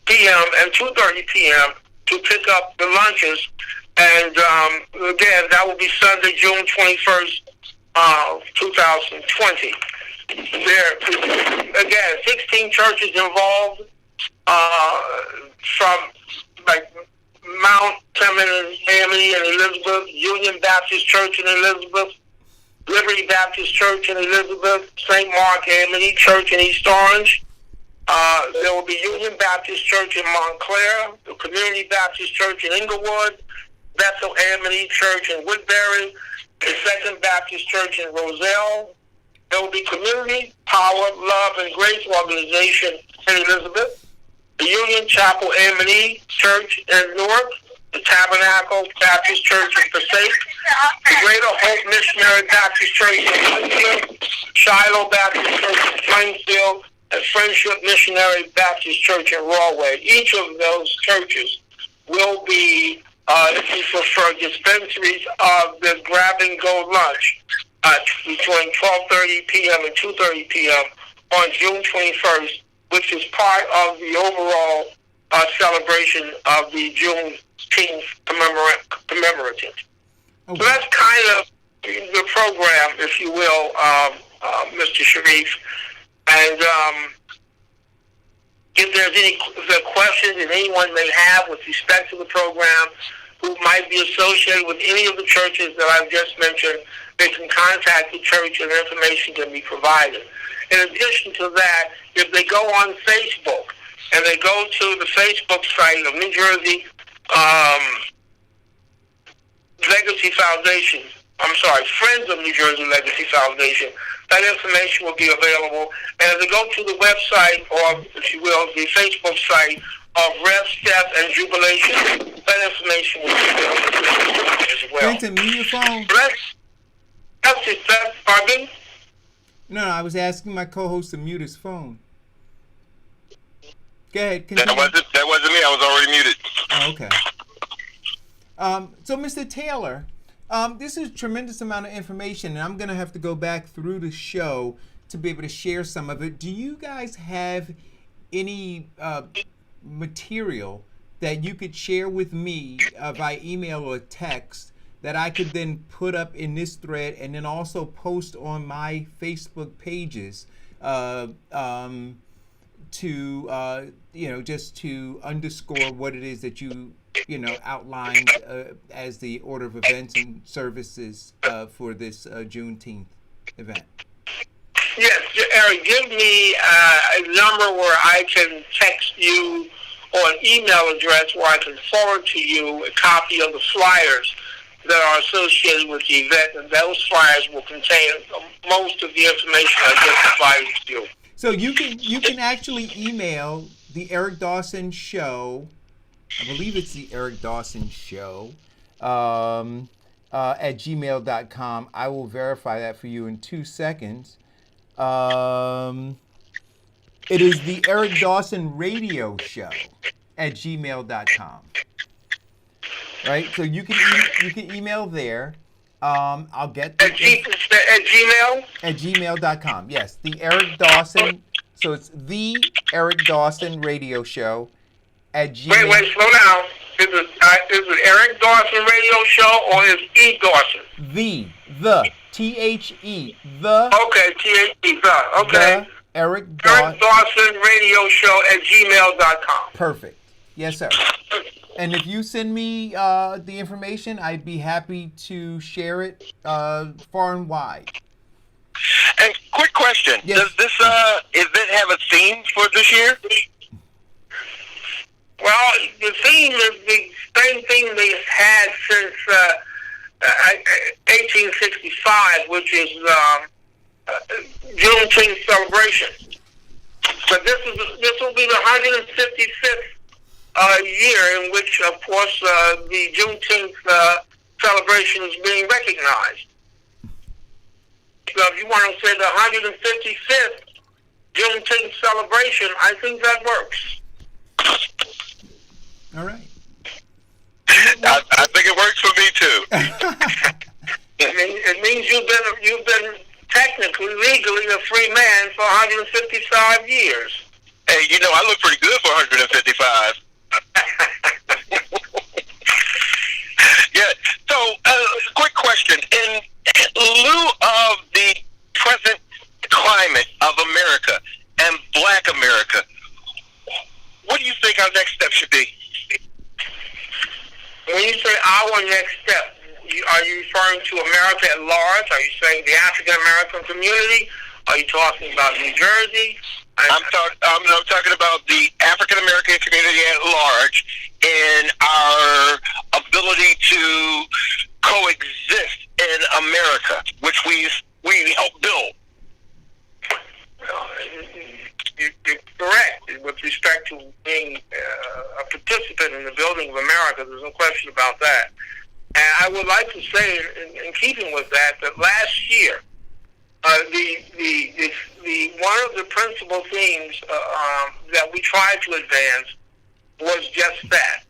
p.m. and 2:30 p.m. to pick up the lunches. And again, that will be Sunday, June 21st, 2020. There, again, 16 churches involved, from like Mount Clement, Amity, and Elizabeth, Union Baptist Church in Elizabeth, Liberty Baptist Church in Elizabeth, St. Mark Amity Church in East Orange. There will be Union Baptist Church in Montclair, the Community Baptist Church in Inglewood, Bethel Amity Church in Woodbury, the Second Baptist Church in Roselle. There will be Community, Power, Love, and Grace Organization in Elizabeth, the Union Chapel Amity Church in Newark, the Tabernacle Baptist Church in Passaic, the Greater Hope Missionary Baptist Church in Elizabeth, Shiloh Baptist Church in Plainfield, and Friendship Missionary Baptist Church in Rahway. Each of those churches will be, if you prefer, dispensaries of the grab-and-go lunch between 12:30 p.m. and 2:30 p.m. on June 21st, which is part of the overall celebration of the Juneteenth commemorative. Okay. So that's kind of the program, if you will, Mr. Sharif. And if there's any questions that anyone may have with respect to the program, who might be associated with any of the churches that I've just mentioned, they can contact the church and information can be provided. In addition to that, if they go on Facebook and they go to the Facebook site of New Jersey Legacy Foundation, Friends of New Jersey Legacy Foundation, that information will be available. And if they go to the website, or if you will, the Facebook site of Rev, Step, and Jubilation, that information will be available as well. Clinton, mute your phone. Pardon? No, I was asking my co-host to mute his phone. Go ahead. Continue. That wasn't me. I was already muted. Oh, okay. So, Mr. Taylor, this is a tremendous amount of information, and I'm going to have to go back through the show to be able to share some of it. Do you guys have any material that you could share with me via email or text that I could then put up in this thread and then also post on my Facebook pages just to underscore what it is that you outlined as the order of events and services for this Juneteenth event? Yes, Eric, give me a number where I can text you, or an email address where I can forward to you a copy of the flyers that are associated with the event, and those flyers will contain most of the information I just provided to you. So you can actually email the Eric Dawson Show. I believe it's the Eric Dawson Show at gmail.com. I will verify that for you in 2 seconds. It is the Eric Dawson Radio Show at gmail.com. Right? So you can email there. I'll get at Gmail? At gmail.com. Yes, the Eric Dawson. So it's the Eric Dawson Radio Show at gmail. Wait, slow down. Is it Eric Dawson Radio Show, or is E Dawson? The T-H-E, the. Okay, T-H-E, the. Okay. The Eric Dawson Radio Show at gmail.com. Perfect. Yes, sir. And if you send me the information, I'd be happy to share it far and wide. And quick question: yes. Does this event have a theme for this year? Well, the theme is the same thing they've had since 1865, which is Juneteenth celebration. But this will be the 155th year in which, of course, the Juneteenth celebration is being recognized. So if you want to say the 155th Juneteenth celebration, I think that works. All right. I think it works for me too. It means you've been technically, legally a free man for 155 years. Hey, you know, I look pretty good for 155. Yeah. So, quick question. In lieu of the present climate of America and Black America, what do you think our next step should be? When you say our next step, are you referring to America at large? Are you saying the African American community? Are you talking about New Jersey? I'm talking about the African American community at large and our ability to coexist in America, which we helped build. You're correct with respect to being a participant in the building of America. There's no question about that. And I would like to say, in keeping with that last year, the one of the principal themes that we tried to advance was just that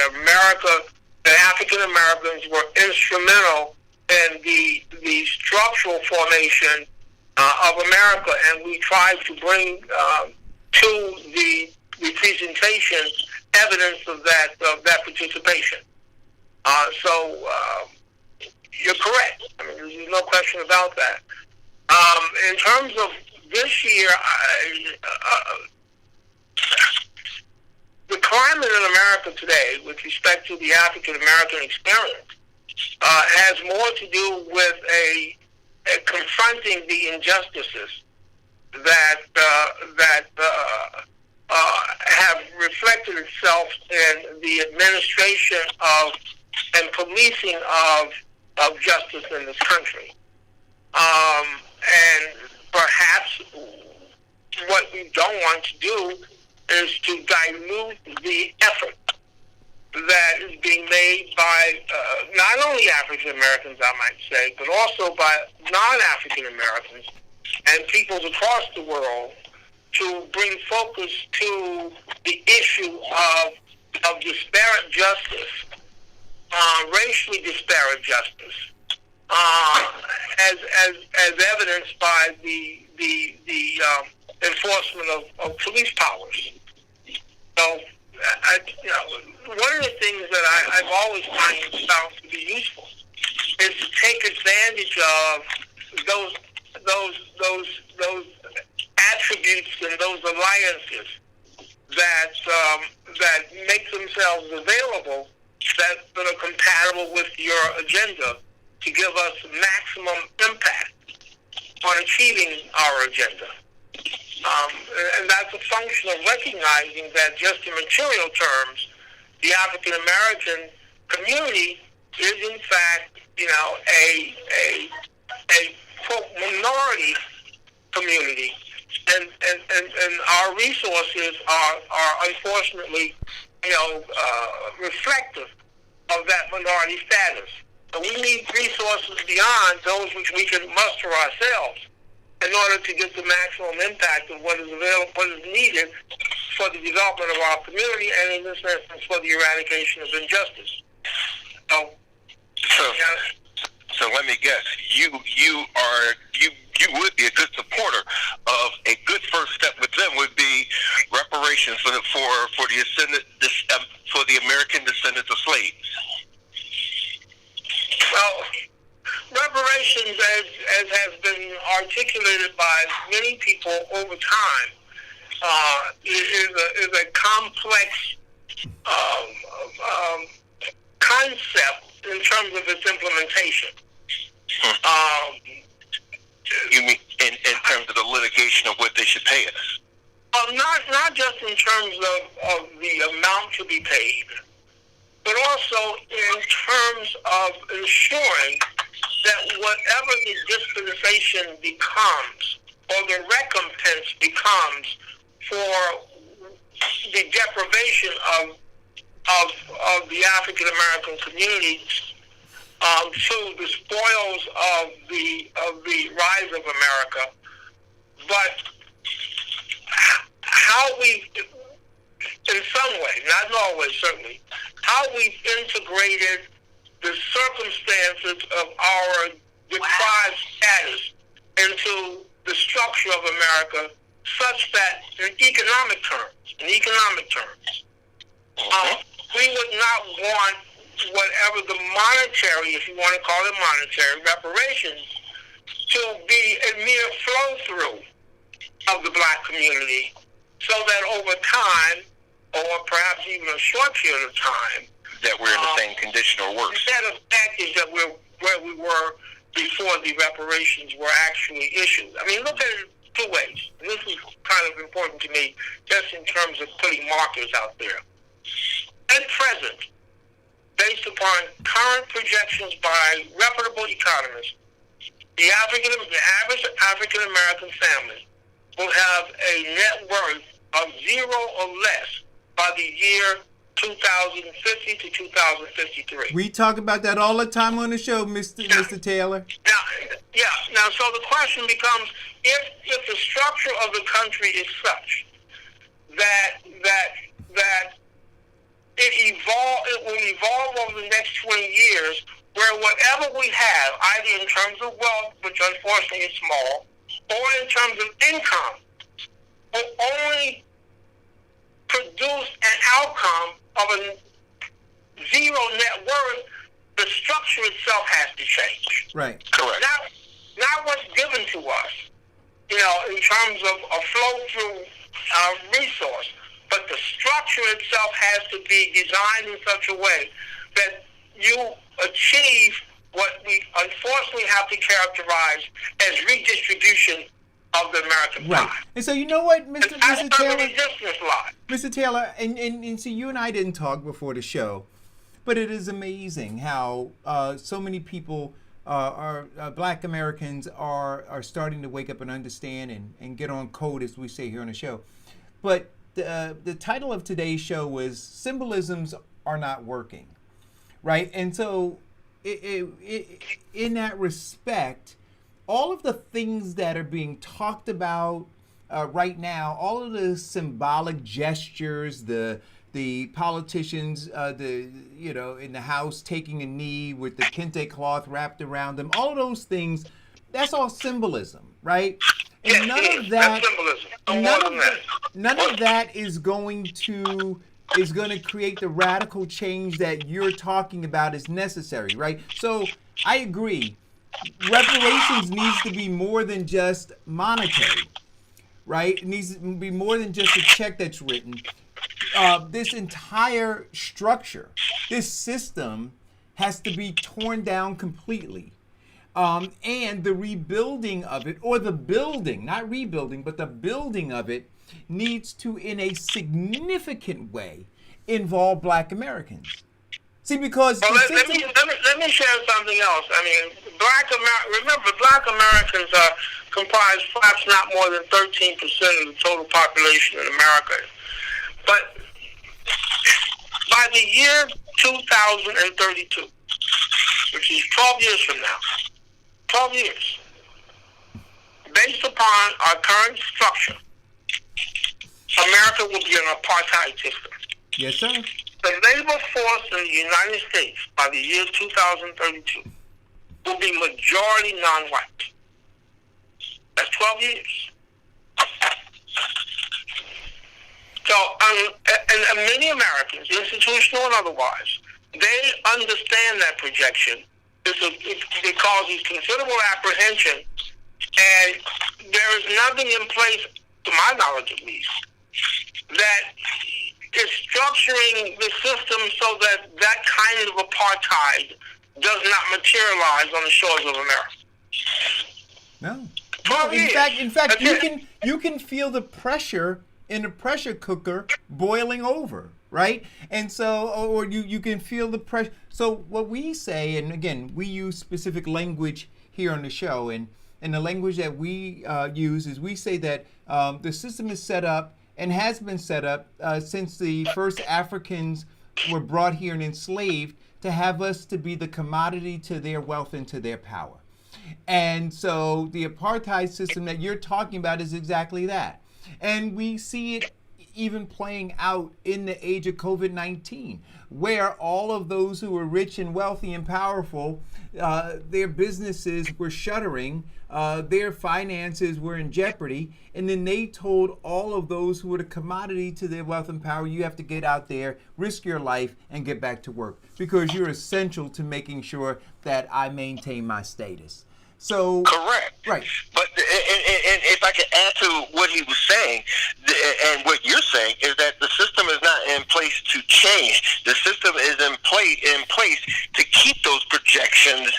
America, that African Americans were instrumental in the structural formation of America, and we tried to bring to the presentation evidence of that participation. So you're correct. I mean, there's no question about that. In terms of this year, the climate in America today, with respect to the African American experience, has more to do with a confronting the injustices that have reflected itself in the administration of and policing of justice in this country. And perhaps what we don't want to do is to dilute the effort that is being made by not only African Americans, I might say, but also by non-African Americans and peoples across the world to bring focus to the issue of disparate justice, racially disparate justice, as evidenced by the enforcement of police powers. So, one of the things that I've always found to be useful is to take advantage of those attributes and those alliances that make themselves available that are compatible with your agenda to give us maximum impact on achieving our agenda. And that's a function of recognizing that just in material terms, the African American community is in fact, a quote minority community, and our resources are unfortunately, reflective of that minority status. So we need resources beyond those which we can muster ourselves in order to get the maximum impact of what is available, what is needed for the development of our community, and in this instance, for the eradication of injustice. So let me guess, you would be a good supporter of a good first step with them would be reparations for the American descendants of slaves. Well, reparations, as has been articulated by many people over time, is a complex concept in terms of its implementation. You mean in terms of the litigation of what they should pay us? Not just in terms of the amount to be paid, but also in terms of ensuring that whatever the dispensation becomes, or the recompense becomes for the deprivation of the African American community to the spoils of the rise of America, but how we, in some way, not always certainly, how we've integrated the circumstances of our deprived status into the structure of America, such that in economic terms, we would not want whatever the monetary, if you want to call it monetary, reparations to be a mere flow-through of the black community, so that over time, or perhaps even a short period of time, that we're in the same condition or worse. Instead of fact is that we're where we were before the reparations were actually issued. I mean, look at it two ways. And this is kind of important to me, just in terms of putting markers out there. At present, based upon current projections by reputable economists, the average African American family will have a net worth of 0 or less by the year 2050 to 2053. We talk about that all the time on the show, Mr. Taylor. Now, so the question becomes, if the structure of the country is such that it will evolve over the next 20 years, where whatever we have, either in terms of wealth, which unfortunately is small, or in terms of income, will only produce an outcome of a zero net worth, the structure itself has to change. Right. Correct. Not what's given to us, in terms of a flow-through resource, but the structure itself has to be designed in such a way that you achieve what we unfortunately have to characterize as redistribution of the American pie. Right. And so you know what, Mr. Taylor? Mr. Taylor, and so you and I didn't talk before the show, but it is amazing how so many people, Black Americans, are starting to wake up and understand and get on code, as we say here on the show. But the title of today's show was "Symbolisms Are Not Working," right? And so, in that respect, all of the things that are being talked about right now, all of the symbolic gestures, the politicians, in the House taking a knee with the kente cloth wrapped around them, all of those things, that's all symbolism, right? And none of that, none of that is going to create the radical change that you're talking about is necessary, right? So I agree. Reparations needs to be more than just monetary, right? It needs to be more than just a check that's written. This entire structure, this system has to be torn down completely. And the rebuilding of it, or the building, not rebuilding, but the building of it needs to, in a significant way, involve Black Americans. See, because let me share something else. I mean, remember, Black Americans comprise perhaps not more than 13% of the total population in America. But by the year 2032, which is 12 years from now, 12 years, based upon our current structure, America will be an apartheid system. Yes, sir. The labor force in the United States by the year 2032 will be majority non-white. That's 12 years. So, and many Americans, institutional and otherwise, they understand that projection. It causes considerable apprehension, and there is nothing in place, to my knowledge at least, that is structuring the system so that that kind of apartheid does not materialize on the shores of America. No. In fact, you can feel the pressure in a pressure cooker boiling over, right? And so, or you can feel the pressure. So what we say, and again, we use specific language here on the show, and the language that we use is we say that the system is set up and has been set up since the first Africans were brought here and enslaved to have us to be the commodity to their wealth and to their power. And so the apartheid system that you're talking about is exactly that. And we see it even playing out in the age of COVID-19, where all of those who were rich and wealthy and powerful, their businesses were shuttering, their finances were in jeopardy, and then they told all of those who were the commodity to their wealth and power, you have to get out there, risk your life, and get back to work, because you're essential to making sure that I maintain my status. So correct. Right. But and if I could add to what he was saying, and what you're saying, is that the system is not in place to change. The system is in place to keep those projections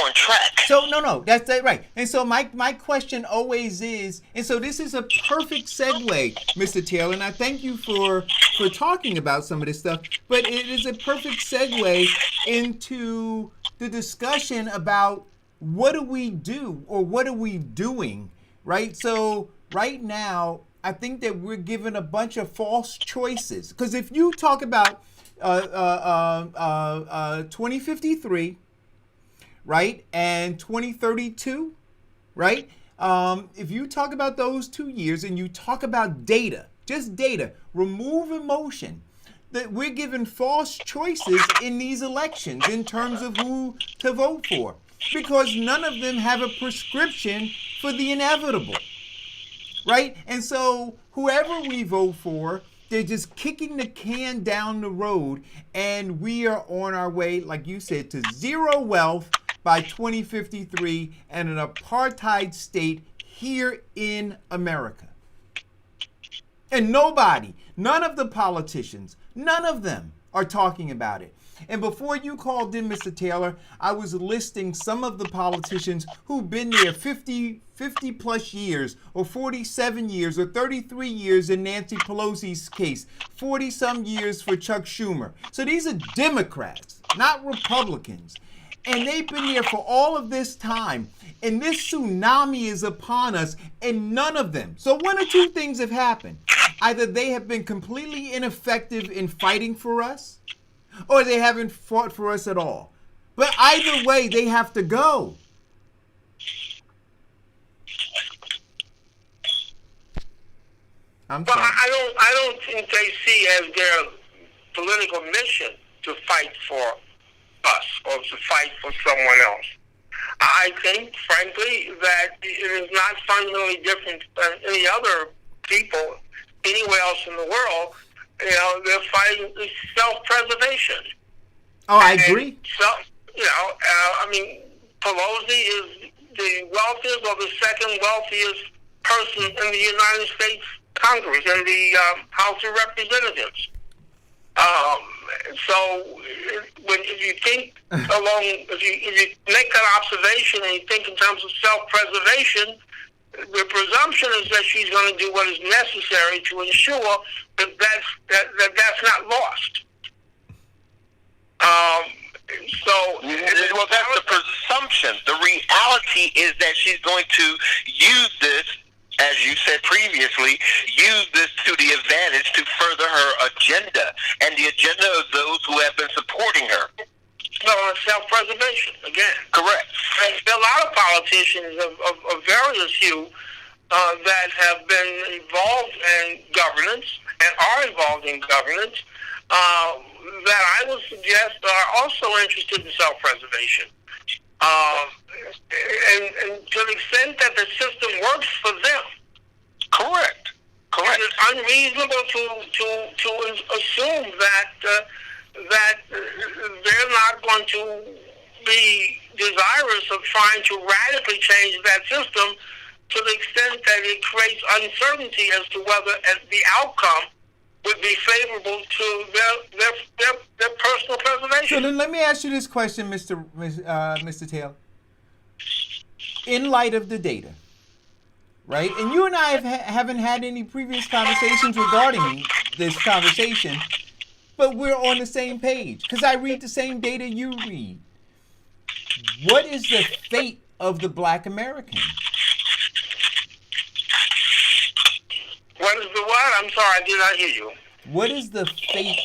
on track. So no, that's right. And so my question always is, and so this is a perfect segue, Mr. Taylor, and I thank you for talking about some of this stuff, but it is a perfect segue into the discussion about what do we do, or what are we doing, right? So right now, I think that we're given a bunch of false choices. Because if you talk about 2053, right, and 2032, right? If you talk about those 2 years and you talk about data, just data, remove emotion, that we're given false choices in these elections in terms of who to vote for, because none of them have a prescription for the inevitable, right? And so whoever we vote for, they're just kicking the can down the road, and we are on our way, like you said, to zero wealth by 2053 and an apartheid state here in America. And none of the politicians, none of them are talking about it. And before you called in, Mr. Taylor, I was listing some of the politicians who've been there 50 plus years, or 47 years, or 33 years in Nancy Pelosi's case, 40 some years for Chuck Schumer. So these are Democrats, not Republicans. And they've been there for all of this time. And this tsunami is upon us, and none of them. So one or two things have happened. Either they have been completely ineffective in fighting for us, or they haven't fought for us at all. But either way, they have to go. Well, I don't think they see as their political mission to fight for us or to fight for someone else. I think, frankly, that it is not fundamentally different than any other people anywhere else in the world. You know, they're fighting self-preservation. Oh, I agree. So, I mean, Pelosi is the wealthiest or the second wealthiest person in the United States Congress and the House of Representatives. So, if you think if you make that observation and you think in terms of self-preservation, the presumption is that she's going to do what is necessary to ensure that that's not lost. Well, that's the presumption. The reality is that she's going to use this, as you said previously, use this to the advantage to further her agenda and the agenda of those who have been supporting her. No, self-preservation, again. Correct. And there are a lot of politicians of various hue that have been involved in governance and are involved in governance that I would suggest are also interested in self-preservation. And to the extent that the system works for them. Correct. It's unreasonable to assume that they're not going to be desirous of trying to radically change that system to the extent that it creates uncertainty as to whether the outcome would be favorable to their personal preservation. So then let me ask you this question, Mr. Taylor. In light of the data, right? And you and I haven't had any previous conversations regarding this conversation, but we're on the same page because I read the same data you read. What is the fate of the Black American? What is the what? I'm sorry, I did not hear you. What is the fate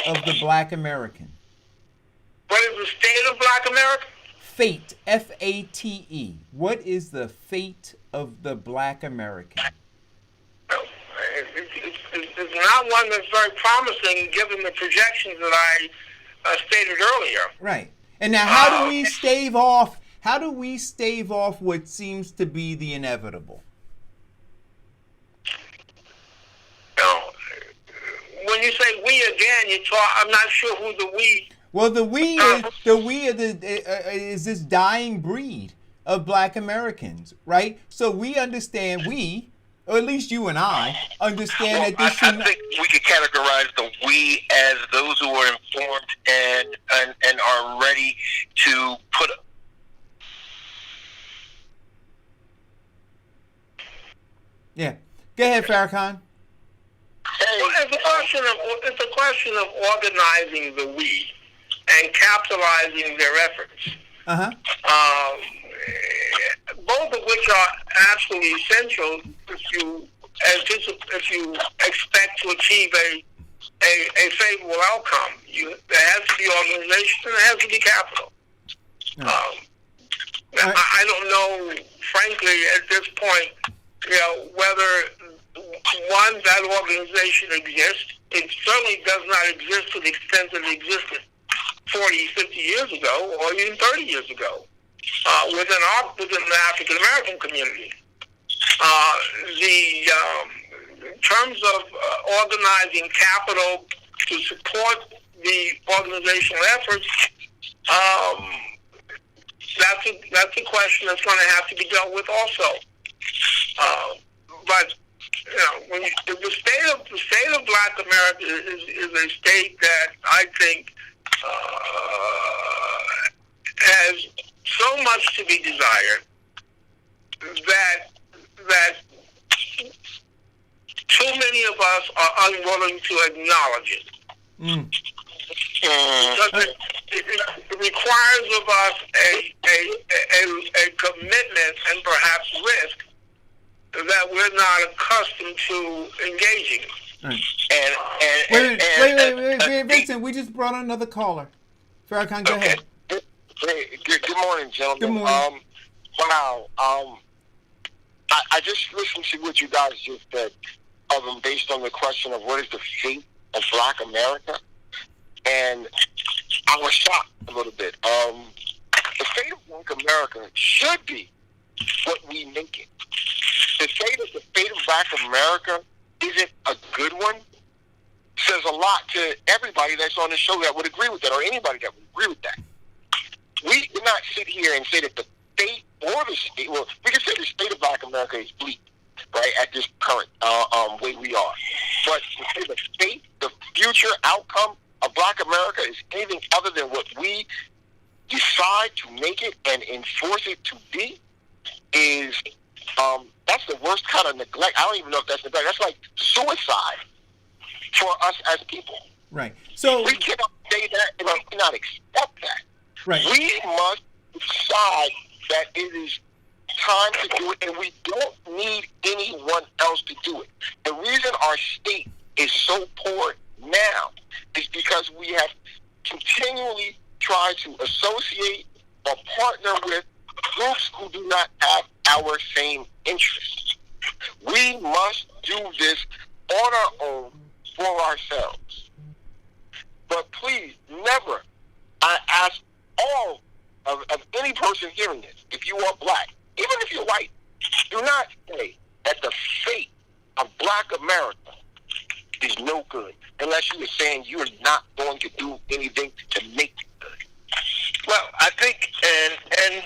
of the Black American? What is the state of Black America? Fate, F-A-T-E. What is the fate of the Black American? It's not one that's very promising given the projections that I stated earlier. Right. And now how do we stave off what seems to be the inevitable? When you say we again, I'm not sure who the we. Well, the we is this dying breed of Black Americans, right? So we understand or at least you and I understand that this I think we could categorize the we as those who are informed and are ready to put. Yeah. Go ahead, Farrakhan. Well, it's a question of organizing the we and capitalizing their efforts. Both of which are absolutely essential if you expect to achieve a favorable outcome. There has to be organization and there has to be capital. I don't know, frankly, at this point, whether that organization exists. It certainly does not exist to the extent that it existed 40, 50 years ago, or even 30 years ago, within the African American community. In terms of organizing capital to support the organizational efforts, that's a question that's going to have to be dealt with also. But the state of Black America is a state that I think has so much to be desired that too many of us are unwilling to acknowledge it. Because it requires of us a commitment and perhaps risk that we're not accustomed to engaging. Wait, Vincent, we just brought on another caller. Farrakhan, go ahead. Good morning, gentlemen. Good morning. Wow. I just listened to what you guys just said, based on the question of what is the fate of Black America, and I was shocked a little bit. The fate of Black America should be what we make it. To say that the fate of Black America isn't a good one says a lot to everybody that's on the show that would agree with that, or anybody that would agree with that. We do not sit here and say that the fate or the state, well, we can say the state of Black America is bleak, right, at this current way we are. But to say the fate, the future outcome of Black America is anything other than what we decide to make it and enforce it to be is, that's the worst kind of neglect. I don't even know if that's neglect. That's like suicide for us as people. Right. So we cannot say that and we cannot accept that. Right. We must decide that it is time to do it, and we don't need anyone else to do it. The reason our state is so poor now is because we have continually tried to associate or partner with groups who do not have our same interests. We must do this on our own for ourselves. But please, never, I ask all of any person hearing this, if you are Black, even if you're white, do not say that the fate of Black America is no good unless you are saying you are not going to do anything to make it good. Well, I think, and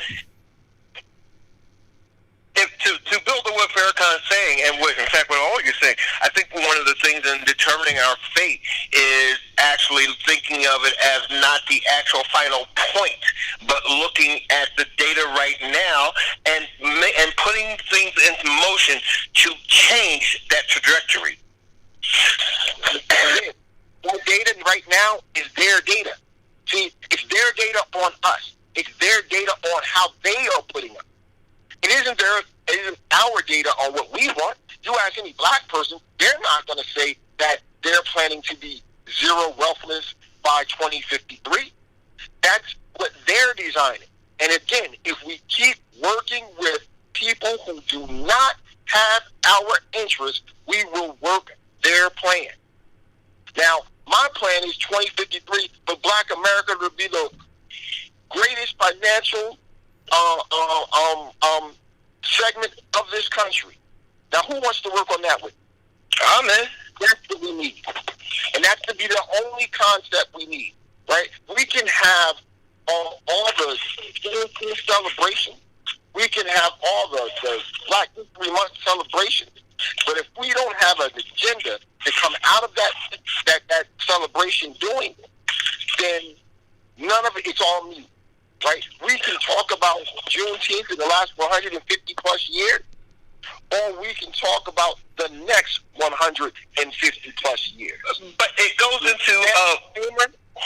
if to build on what Farrakhan's saying, and what, in fact, what all you're saying, I think one of the things in determining our fate is actually thinking of it as not the actual final point, but looking at the data right now and putting things into motion to change that trajectory. That data right now is their data. See, it's their data on us. It's their data on how they are putting up. It isn't our data on what we want. You ask any Black person, they're not going to say that they're planning to be zero wealthless by 2053. That's what they're designing. And again, if we keep working with people who do not have our interests, we will work their plan. Now, my plan is 2053 for Black America to be the greatest financial segment of this country. Now, who wants to work on that with? I'm in. That's what we need. And that could be the only concept we need, right? We can have all the celebration. We can have all the Black History Month celebrations. But if we don't have an agenda to come out of that celebration doing it, then none of it, it's all mute, right? We can talk about Juneteenth in the last 150 plus years, or we can talk about the next 150 plus years. But it goes into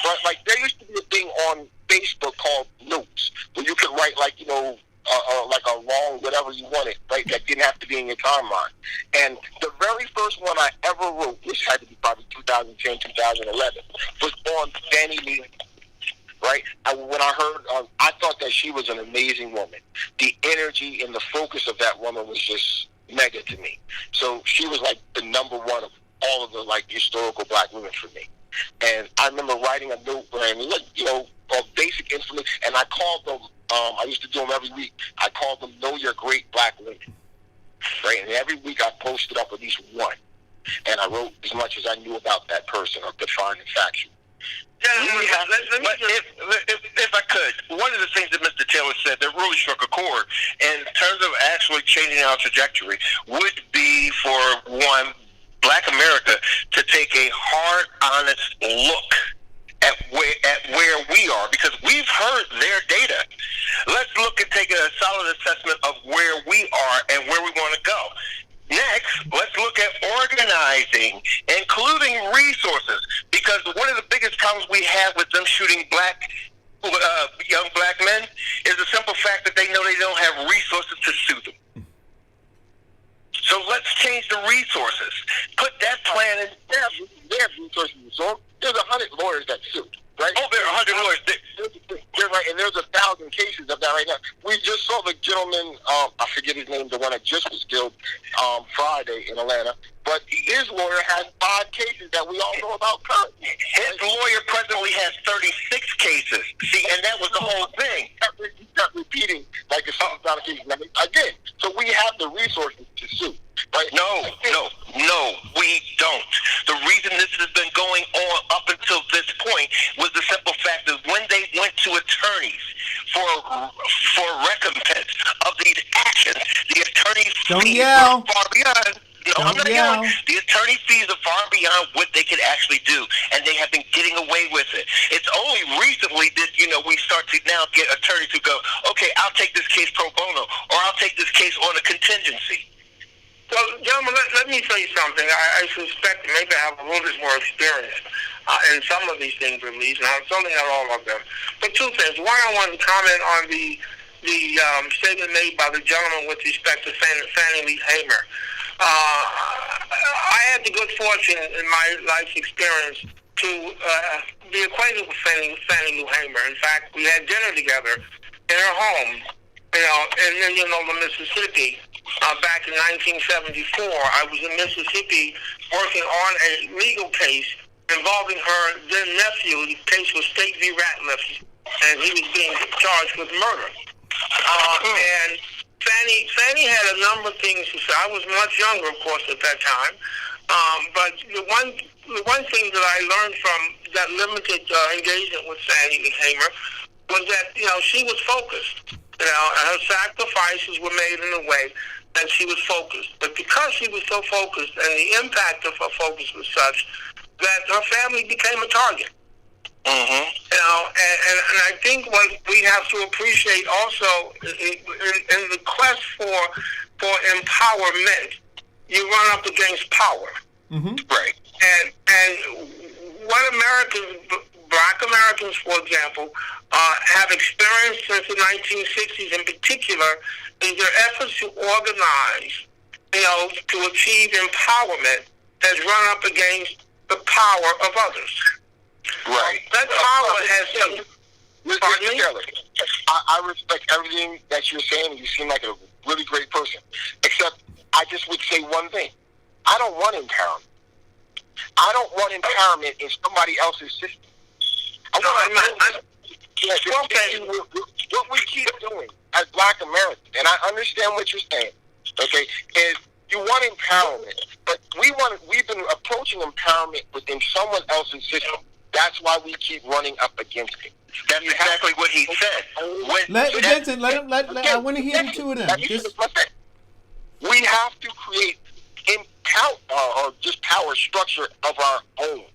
but like there used to be a thing on Facebook called notes, where you could write like like a long whatever you wanted, right? That didn't have to be in your timeline. And the very first one I ever wrote, which had to be probably 2010, 2011, was on Fannie Lee. Right? When I heard, I thought that she was an amazing woman. The energy and the focus of that woman was just mega to me. So she was like the number one of all of the like historical Black women for me. And I remember writing a note, and like basic information, and I called them. I used to do them every week. I called them "Know Your Great Black Women." Right, and every week I posted up at least one, and I wrote as much as I knew about that person, or defined and factual. If I could, one of the things that Mr. Taylor said that really struck a chord in terms of actually changing our trajectory would be for one, Black America to take a hard, honest look at where we are, because we've heard their data. Let's look and take a solid assessment of where we are and where we want to go. Next, let's look at organizing, including resources, because one of the biggest problems we have with them shooting young Black men is the simple fact that they know they don't have resources to sue them. So let's change the resources. Put that plan in. They have resources. So there's 100 lawyers that sued, right? Oh, there are 100 lawyers. They're right, and there's 1,000 cases of that right now. We just saw the gentleman, I forget his name, the one that just was killed Friday in Atlanta. But his lawyer has 5 cases that we all know about currently. His lawyer presently has 36 cases. See, and that was the whole thing. He kept repeating like it's some kind of case. Again, so we have the resources to sue. Right? No, we don't. The reason this has been going on up until this point was the simple fact that when they went to attorneys for recompense of these actions, the attorneys' fees are far beyond. I'm not yelling. The attorney fees are far beyond what they could actually do, and they have been getting away with it. It's only recently that we start to now get attorneys who go, okay, I'll take this case pro bono, or I'll take this case on a contingency. Well, gentlemen, let me tell you something. I suspect maybe I have a little bit more experience in some of these things, at least. Now, certainly not all of them. But 2 things. One, I wanted to comment on the statement made by the gentleman with respect to Fannie Lee Hamer. I had the good fortune in my life's experience to be acquainted with Fannie Lou Hamer. In fact, we had dinner together in her home, in the Mississippi. Back in 1974, I was in Mississippi working on a legal case involving her then nephew. The case was State v. Ratliff, and he was being charged with murder. And Fannie had a number of things to say. I was much younger, of course, at that time. But the one thing that I learned from that limited engagement with Fannie Hamer was that she was focused. And her sacrifices were made in a way that she was focused. But because she was so focused, and the impact of her focus was such, that her family became a target. Mm-hmm. And I think what we have to appreciate also in the quest for empowerment, you run up against power. Mm-hmm. Right. And what Black Americans, for example, have experienced since the 1960s in particular is their efforts to organize, to achieve empowerment has run up against the power of others. Right. That power has some... Mr. Taylor, I respect everything that you're saying. You seem like a really great person. Except, I just would say one thing. I don't want empowerment. I don't want empowerment in somebody else's system. What we keep doing as Black Americans, and I understand what you're saying, okay, is you want empowerment, but we've been approaching empowerment within someone else's system. That's why we keep running up against it. That's exactly what he said. Vincent, I want to hear the two of them. We have to create just power structure of our own.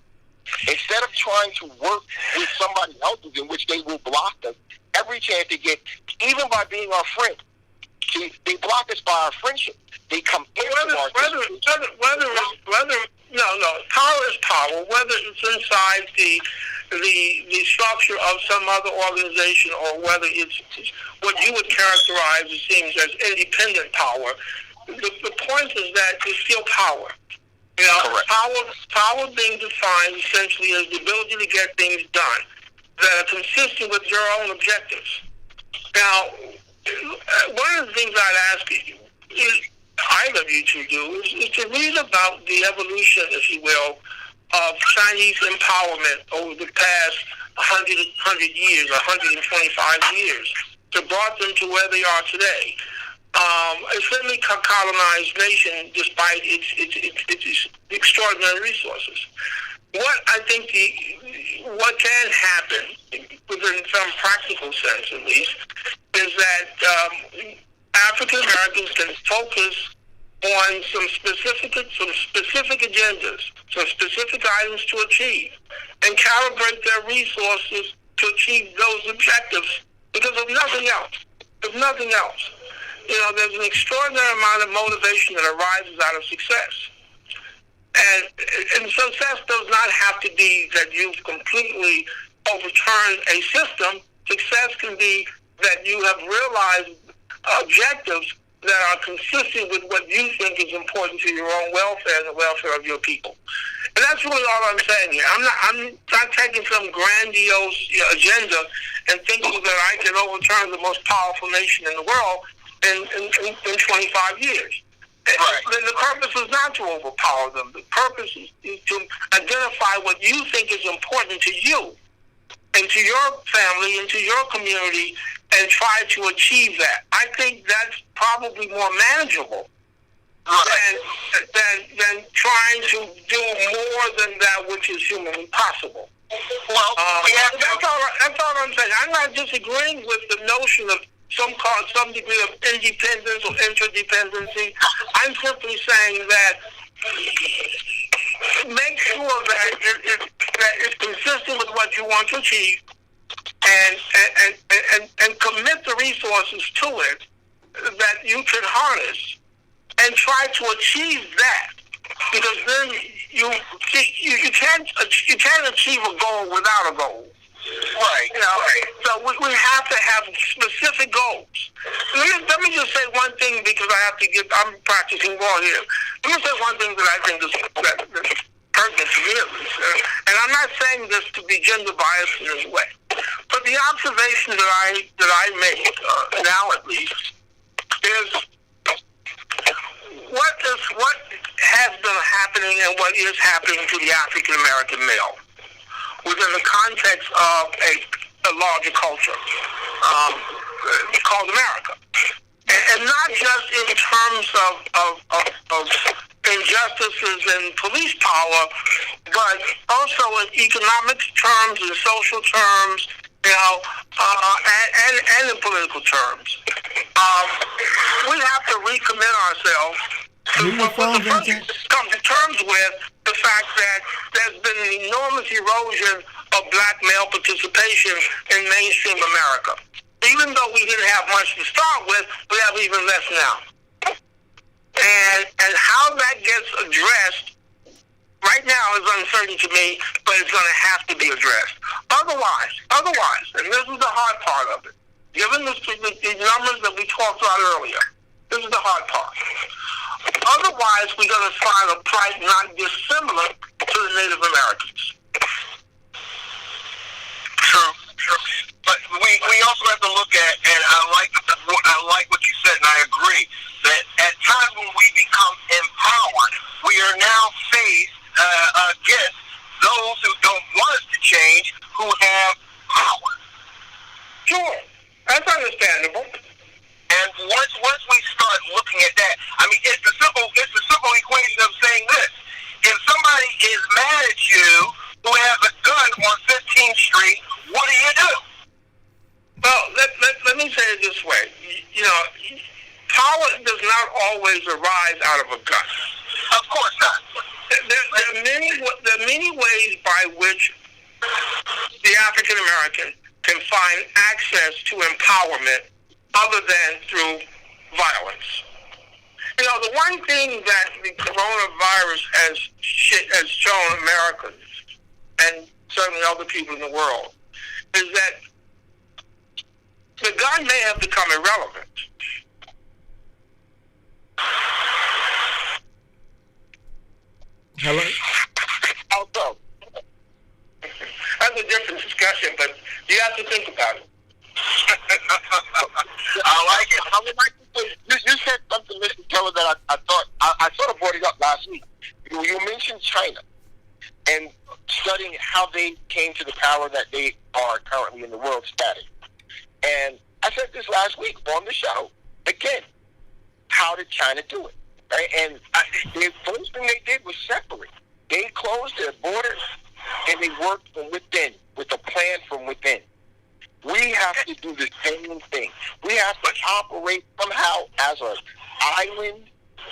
Instead of trying to work with somebody else's in which they will block us every chance they get, even by being our friend. See, they block us by our friendship. They come into our power is power, whether it's inside the structure of some other organization or whether it's what you would characterize, it seems, as independent power. The point is that it's still power. You know, power being defined essentially as the ability to get things done that are consistent with your own objectives. Now, one of the things I'd ask you, either of you to do, is to read about the evolution, if you will, of Chinese empowerment over the past 100 years, 125 years, that brought them to where they are today. A semi-colonized nation, despite its extraordinary resources. What I think what can happen, within some practical sense at least, is that African Americans can focus on some specific agendas, some specific items to achieve, and calibrate their resources to achieve those objectives because of nothing else. If nothing else. You know, there's an extraordinary amount of motivation that arises out of success. And success does not have to be that you've completely overturned a system. Success can be that you have realized objectives that are consistent with what you think is important to your own welfare and the welfare of your people. And that's really all I'm saying here. I'm not taking some grandiose agenda and thinking that I can overturn the most powerful nation in the world in 25 years. Right. The purpose is not to overpower them. The purpose is to identify what you think is important to you and to your family and to your community and try to achieve that. I think that's probably more manageable than trying to do more than that which is humanly possible. Well, that's all I'm saying. I'm not disagreeing with the notion of some degree of independence or interdependency. I'm simply saying that make sure that it's consistent with what you want to achieve and commit the resources to it that you can harness and try to achieve that. Because then you can't achieve a goal without a goal. Right. You know, so we have to have specific goals. Let me just say one thing because I'm practicing law here. Let me say one thing that I think is pertinent to me at least. And I'm not saying this to be gender biased in any way. But the observation that I make, now at least, is what has been happening and what is happening to the African American male within the context of a larger culture called America. And not just in terms of injustices and police power, but also in economic terms and social terms, you know, and in political terms. We have to recommit ourselves to come to terms with the fact that there's been an enormous erosion of black male participation in mainstream America. Even though we didn't have much to start with, we have even less now. And how that gets addressed right now is uncertain to me, but it's going to have to be addressed. Otherwise, and this is the hard part of it, given the numbers that we talked about earlier, this is the hard part. Otherwise, we're going to find a plight not dissimilar to the Native Americans. True. But we also have to look at, and I like what you said, and I agree, that at times when we become empowered, we are now faced against those who don't want us to change, who have power. Sure, that's understandable. And once we start looking at that, I mean, it's the simple equation of saying this: if somebody is mad at you who has a gun on 15th Street, what do? Well, let me say it this way. You know, power does not always arise out of a gun. Of course not. There are many ways by which the African American can find access to empowerment other than through violence. You know, the one thing that the coronavirus has shown Americans, and certainly other people in the world, is that the gun may have become irrelevant. Hello? Also, that's a different discussion, but you have to think about it. I like it. I would like to say, you said something, Mr. Keller, that I thought, I sort of brought it up last week. You mentioned China and studying how they came to the power that they are currently in the world status. And I said this last week on the show. Again, how did China do it? Right? And the first thing they did was separate. They closed their borders and they worked from within, with a plan from within. We have to do the same thing. We have to operate somehow as an island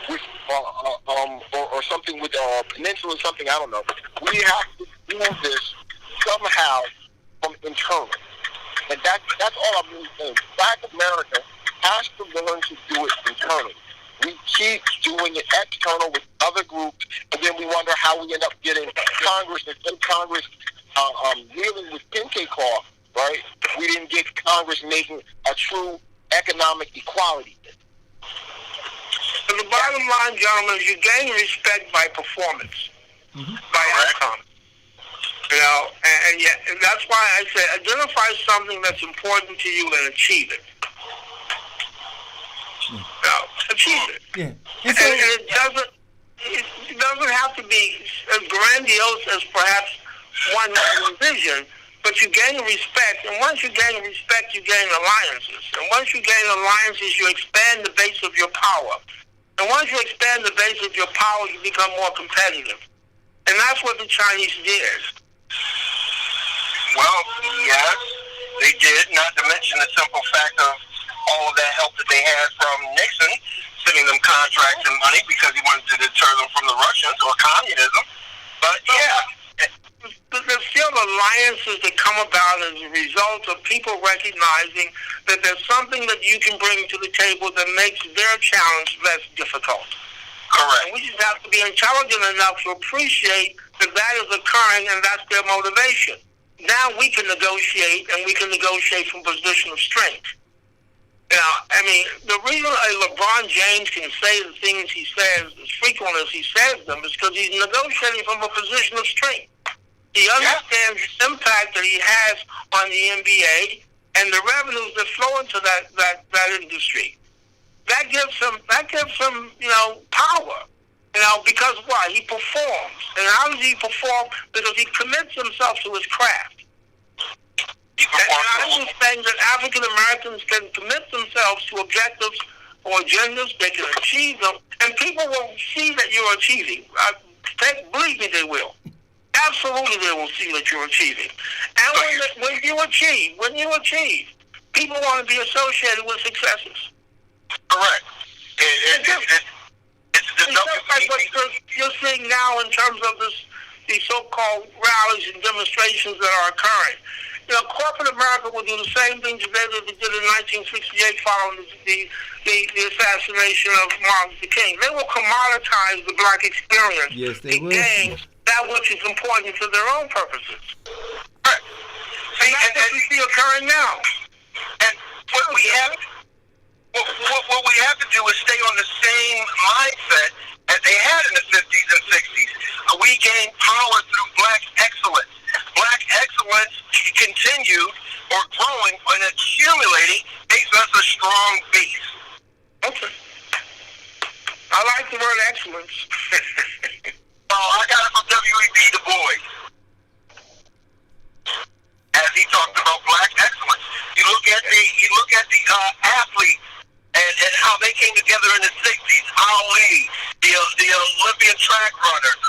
with, or something with a peninsula or something, I don't know. We have to do this somehow from internal. And that's all I'm really saying. Black America has to learn to do it internally. We keep doing it external with other groups, and then we wonder how we end up getting Congress, instead of Congress dealing with pancake cloth, right? We didn't get Congress making a true economic equality. So the bottom line, gentlemen, is you gain respect by performance, by outcome. You know, and yet that's why I say identify something that's important to you and achieve it. Now, achieve it. Yeah. And it doesn't have to be as grandiose as perhaps one might envision, but you gain respect, and once you gain respect, you gain alliances. And once you gain alliances, you expand the base of your power. And once you expand the base of your power, you become more competitive. And that's what the Chinese did. Well, yes, they did, not to mention the simple fact of all of that help that they had from Nixon, sending them contracts and money because he wanted to deter them from the Russians or communism. But, yeah. There's still alliances that come about as a result of people recognizing that there's something that you can bring to the table that makes their challenge less difficult. Correct. And we just have to be intelligent enough to appreciate that that is occurring and that's their motivation. Now we can negotiate, and we can negotiate from a position of strength. Now, I mean, the reason LeBron James can say the things he says as frequently as he says them is because he's negotiating from a position of strength. He understands the impact that he has on the NBA and the revenues that flow into that industry. That gives him, you know, power. You know, because why? He performs. And how does he perform? Because he commits himself to his craft. And I understand that African Americans can commit themselves to objectives or agendas. They can achieve them, and people will see that you're achieving. Believe me, they will. Absolutely, they will see that you're achieving. And when you achieve, people want to be associated with successes. Correct. It's just like what you're seeing now in terms of these so-called rallies and demonstrations that are occurring. You know, corporate America will do the same thing today that they did in 1968 following the assassination of Martin Luther King. They will commoditize the black experience to gain that which is important to their own purposes. Right. And that's what we see occurring now. And what we have to do is stay on the same mindset as they had in the 50s and 60s. We gain power through black excellence. Black excellence continued or growing and accumulating makes us a strong base. Okay. I like the word excellence. I got it from W.E.B. Du Bois, as he talked about black excellence. You look at the athletes and how they came together in the '60s. Ali, the Olympian track runners.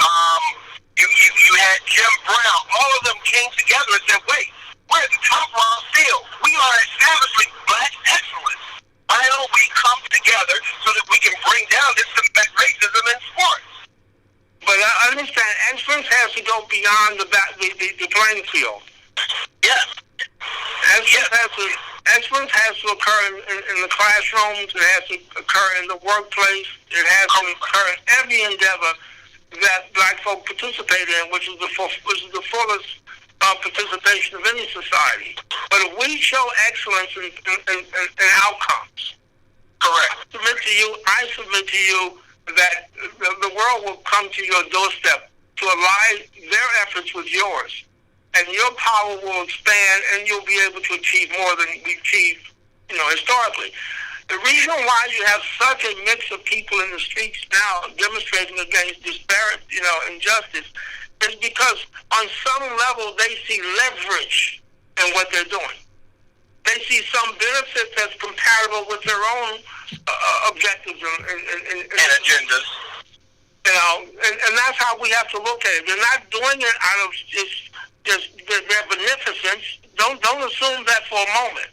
You had Jim Brown. All of them came together and said, "Wait, we're at the top of our field. We are establishing black excellence. Why don't we come together so that we can bring down this systemic racism in sports?" But I understand excellence has to go beyond the playing field. Yes. Excellence has to occur in the classrooms. It has to occur in the workplace. It has to occur in every endeavor that black folk participate in, which is the fullest participation of any society. But if we show excellence in outcomes, correct. I submit to you that the world will come to your doorstep to align their efforts with yours, and your power will expand, and you'll be able to achieve more than we've achieved, historically. The reason why you have such a mix of people in the streets now demonstrating against disparate, injustice, is because on some level they see leverage in what they're doing. They see some benefit that's compatible with their own objectives and agendas. And that's how we have to look at it. They're not doing it out of just their beneficence. Don't assume that for a moment.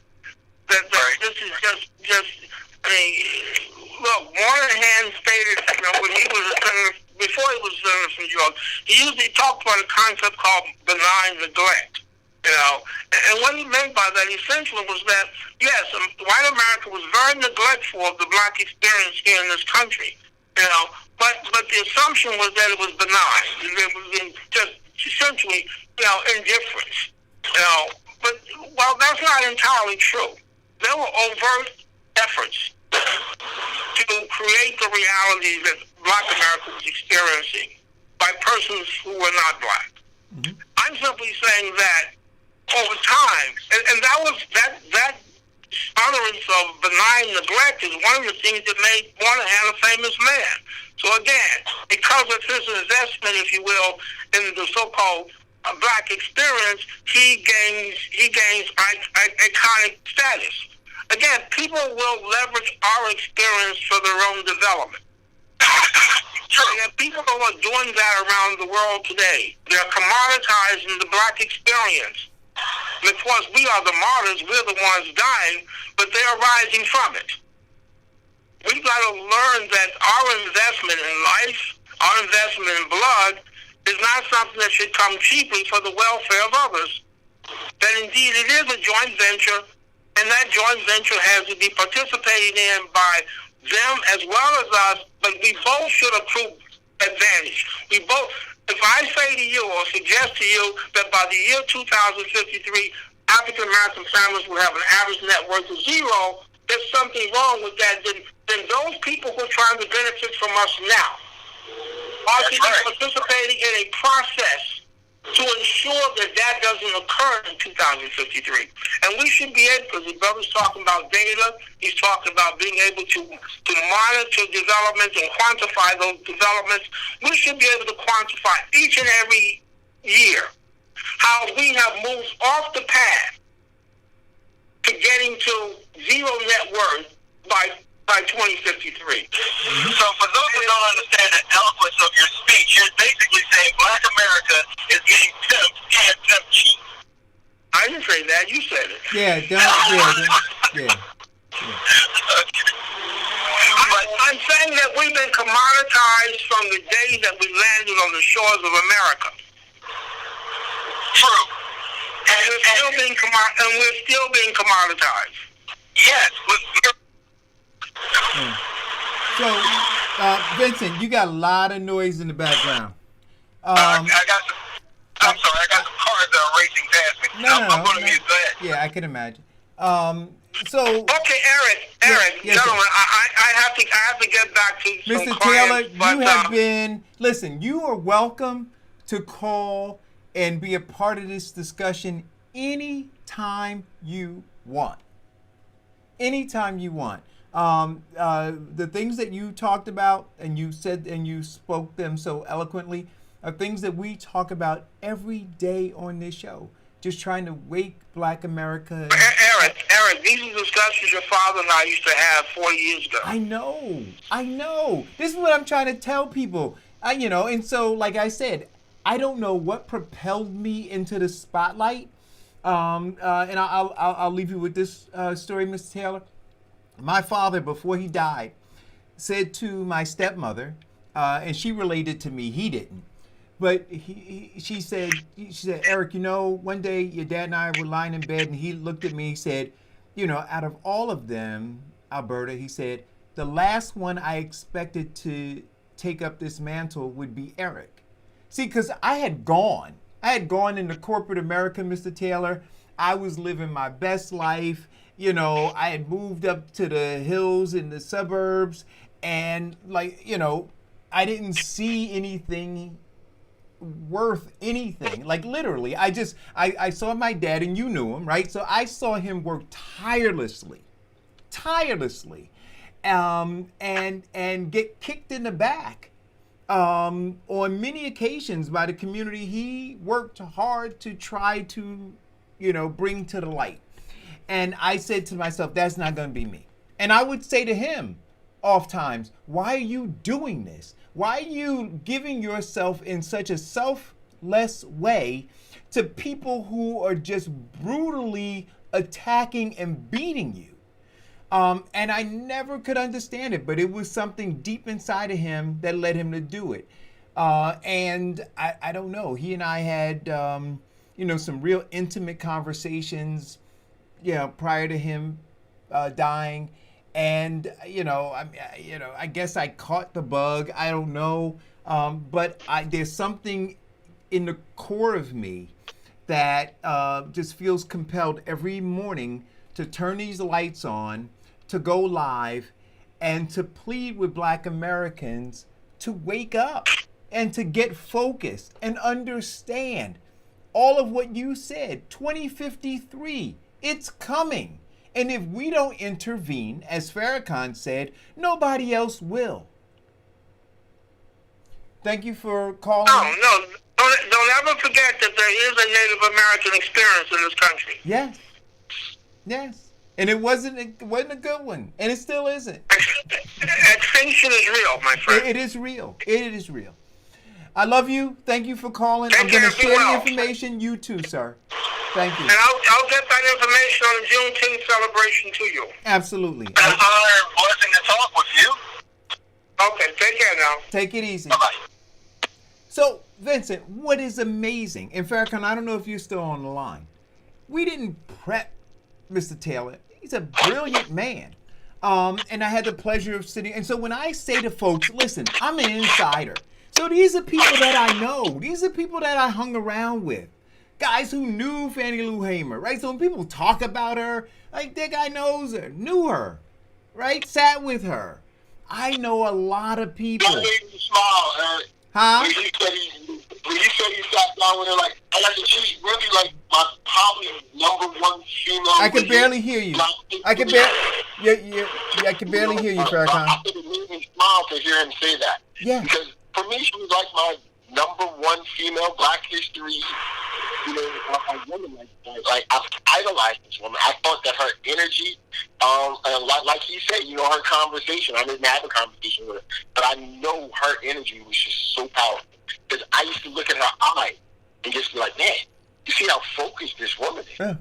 That this is just. Look, Moynihan stated, when he was a senator, before he was a senator from New York, he talked about a concept called benign neglect. And what he meant by that essentially was that, yes, white America was very neglectful of the black experience here in this country, but the assumption was that it was benign. It was just essentially, indifference. But, well, that's not entirely true. There were overt efforts to create the reality that black America was experiencing by persons who were not black. Mm-hmm. I'm simply saying that over time, and that tolerance of benign neglect is one of the things that made Moynihan a famous man. So again, because of his investment, if you will, in the so-called black experience, he gains iconic status. Again, people will leverage our experience for their own development. And people are doing that around the world today. They're commoditizing the black experience. And of course, we are the martyrs, we're the ones dying, but they're rising from it. We've got to learn that our investment in life, our investment in blood, is not something that should come cheaply for the welfare of others. That indeed it is a joint venture, and that joint venture has to be participated in by them as well as us, but we both should accrue advantage. If I say to you or suggest to you that by the year 2053, African American families will have an average net worth of zero, there's something wrong with that. Then those people who are trying to benefit from us now are to be participating in a process to ensure that doesn't occur in 2053. And we should be able, because the brother's talking about data, he's talking about being able to monitor developments and quantify those developments. We should be able to quantify each and every year how we have moved off the path to getting to zero net worth by 2053. So for those who don't understand the eloquence of your speech, you're basically saying black America is getting pimped and pimped cheap. I didn't say that. You said it. Yeah. I'm saying that we've been commoditized from the day that we landed on the shores of America. True. And we're still being commoditized. Yes. So, Vincent, you got a lot of noise in the background. I'm sorry, I got some cars that are racing past me. I'm going to mute that. Yeah, I can imagine. So. Okay, Eric, yes, gentlemen, I have to get back to Mr. some Taylor, clients, you have been. Listen, you are welcome to call and be a part of this discussion anytime you want. Anytime you want. The things that you talked about and you said and you spoke them so eloquently are things that we talk about every day on this show. Just trying to wake Black America. Eric, these are discussions your father and I used to have 40 years ago. I know. This is what I'm trying to tell people. And so, like I said, I don't know what propelled me into the spotlight. And I'll leave you with this story, Mr. Taylor. My father, before he died, said to my stepmother, and she related to me. He didn't. But she said, Eric, one day your dad and I were lying in bed, and he looked at me. He said, out of all of them, Alberta, he said, the last one I expected to take up this mantle would be Eric. See, because I had gone into corporate America, Mr. Taylor. I was living my best life. I had moved up to the hills in the suburbs, and I didn't see anything worth anything. Like literally, I saw my dad, and you knew him, right? So I saw him work tirelessly, and get kicked in the back on many occasions by the community he worked hard to try to, bring to the light. And I said to myself, that's not going to be me. And I would say to him oftentimes, why are you doing this? Why are you giving yourself in such a selfless way to people who are just brutally attacking and beating you? And I never could understand it, but it was something deep inside of him that led him to do it. And I don't know. He and I had, some real intimate conversations, prior to him dying. And, I guess I caught the bug. I don't know. But there's something in the core of me that just feels compelled every morning to turn these lights on, to go live, and to plead with Black Americans to wake up and to get focused and understand all of what you said. 2053, it's coming. And if we don't intervene, as Farrakhan said, nobody else will. Thank you for calling. No. Don't ever forget that there is a Native American experience in this country. Yes. And it wasn't a good one. And it still isn't. Extinction is real, my friend. It is real. It is real. I love you. Thank you for calling. Take I'm going to care, share be well. the information. You too, sir. Thank you. And I'll get that information on the Juneteenth celebration to you. Absolutely. It's an honor and blessing to talk with you. Okay, take care now. Take it easy. Bye-bye. So, Vincent, what is amazing, and Farrakhan, I don't know if you're still on the line. We didn't prep Mr. Taylor. He's a brilliant man. And I had the pleasure of sitting. And so when I say to folks, listen, I'm an insider. So these are people that I know. These are people that I hung around with. Guys who knew Fannie Lou Hamer, right? So when people talk about her, like that guy knows her, knew her, right? Sat with her. I know a lot of people. That made me smile, Eric. Huh? When you said you sat down with her, like, she's really like my probably #1 female. I can barely hear you. I can barely hear you, Farrakhan. It made me smile to hear him say that. Yeah. Because for me, she was like my #1 female Black history, a woman. Like I've idolized this woman. I thought that her energy, and like he said, her conversation. I didn't have a conversation with her, but I know her energy was just so powerful. Because I used to look at her eye and just be like, man, you see how focused this woman is,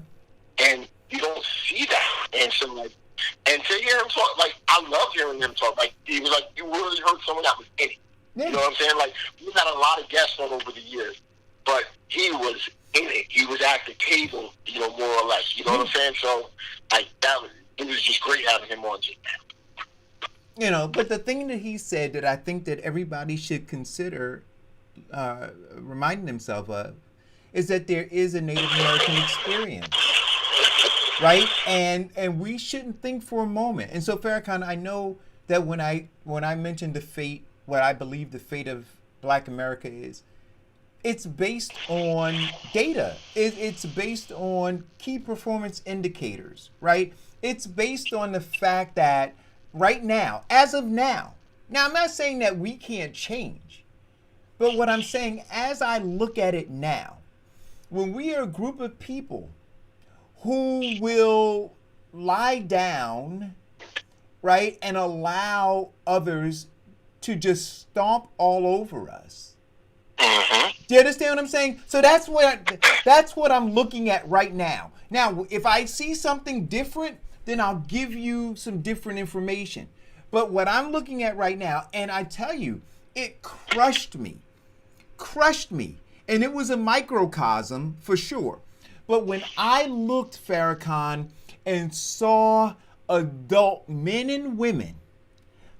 and you don't see that. And so, like, and to hear him talk, like, I love hearing him talk. Like, he was like, you really heard someone that was in it. Yeah. You know what I'm saying? Like, we've had a lot of guests on over the years, but he was in it. He was at the table, more or less. You know what I'm saying? So, like, it was just great having him on just now. But the thing that he said that I think that everybody should consider reminding themselves of is that there is a Native American experience, right? And we shouldn't think for a moment. And so, Farrakhan, I know that when I mentioned the fate, what I believe the fate of Black America is, it's based on data. It's based on key performance indicators, right? It's based on the fact that right now, as of now, I'm not saying that we can't change, but what I'm saying, as I look at it now, when we are a group of people who will lie down, right, and allow others to just stomp all over us. Do you understand what I'm saying? So that's what I'm looking at right now. Now, if I see something different, then I'll give you some different information. But what I'm looking at right now, and I tell you, it crushed me. And it was a microcosm for sure. But when I looked, Farrakhan, and saw adult men and women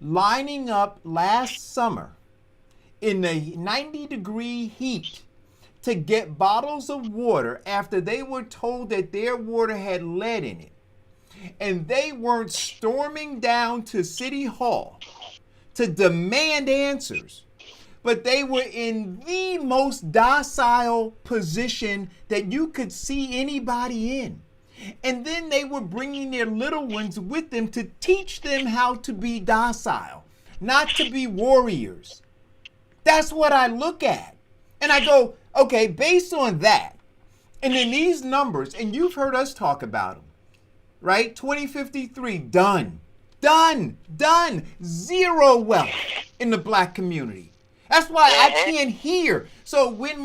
lining up last summer in the 90-degree heat to get bottles of water after they were told that their water had lead in it. And they weren't storming down to City Hall to demand answers, but they were in the most docile position that you could see anybody in. And then they were bringing their little ones with them to teach them how to be docile, not to be warriors. That's what I look at. And I go, okay, based on that, and then these numbers, and you've heard us talk about them, right? 2053, done. Zero wealth in the black community. That's why I can't hear. So when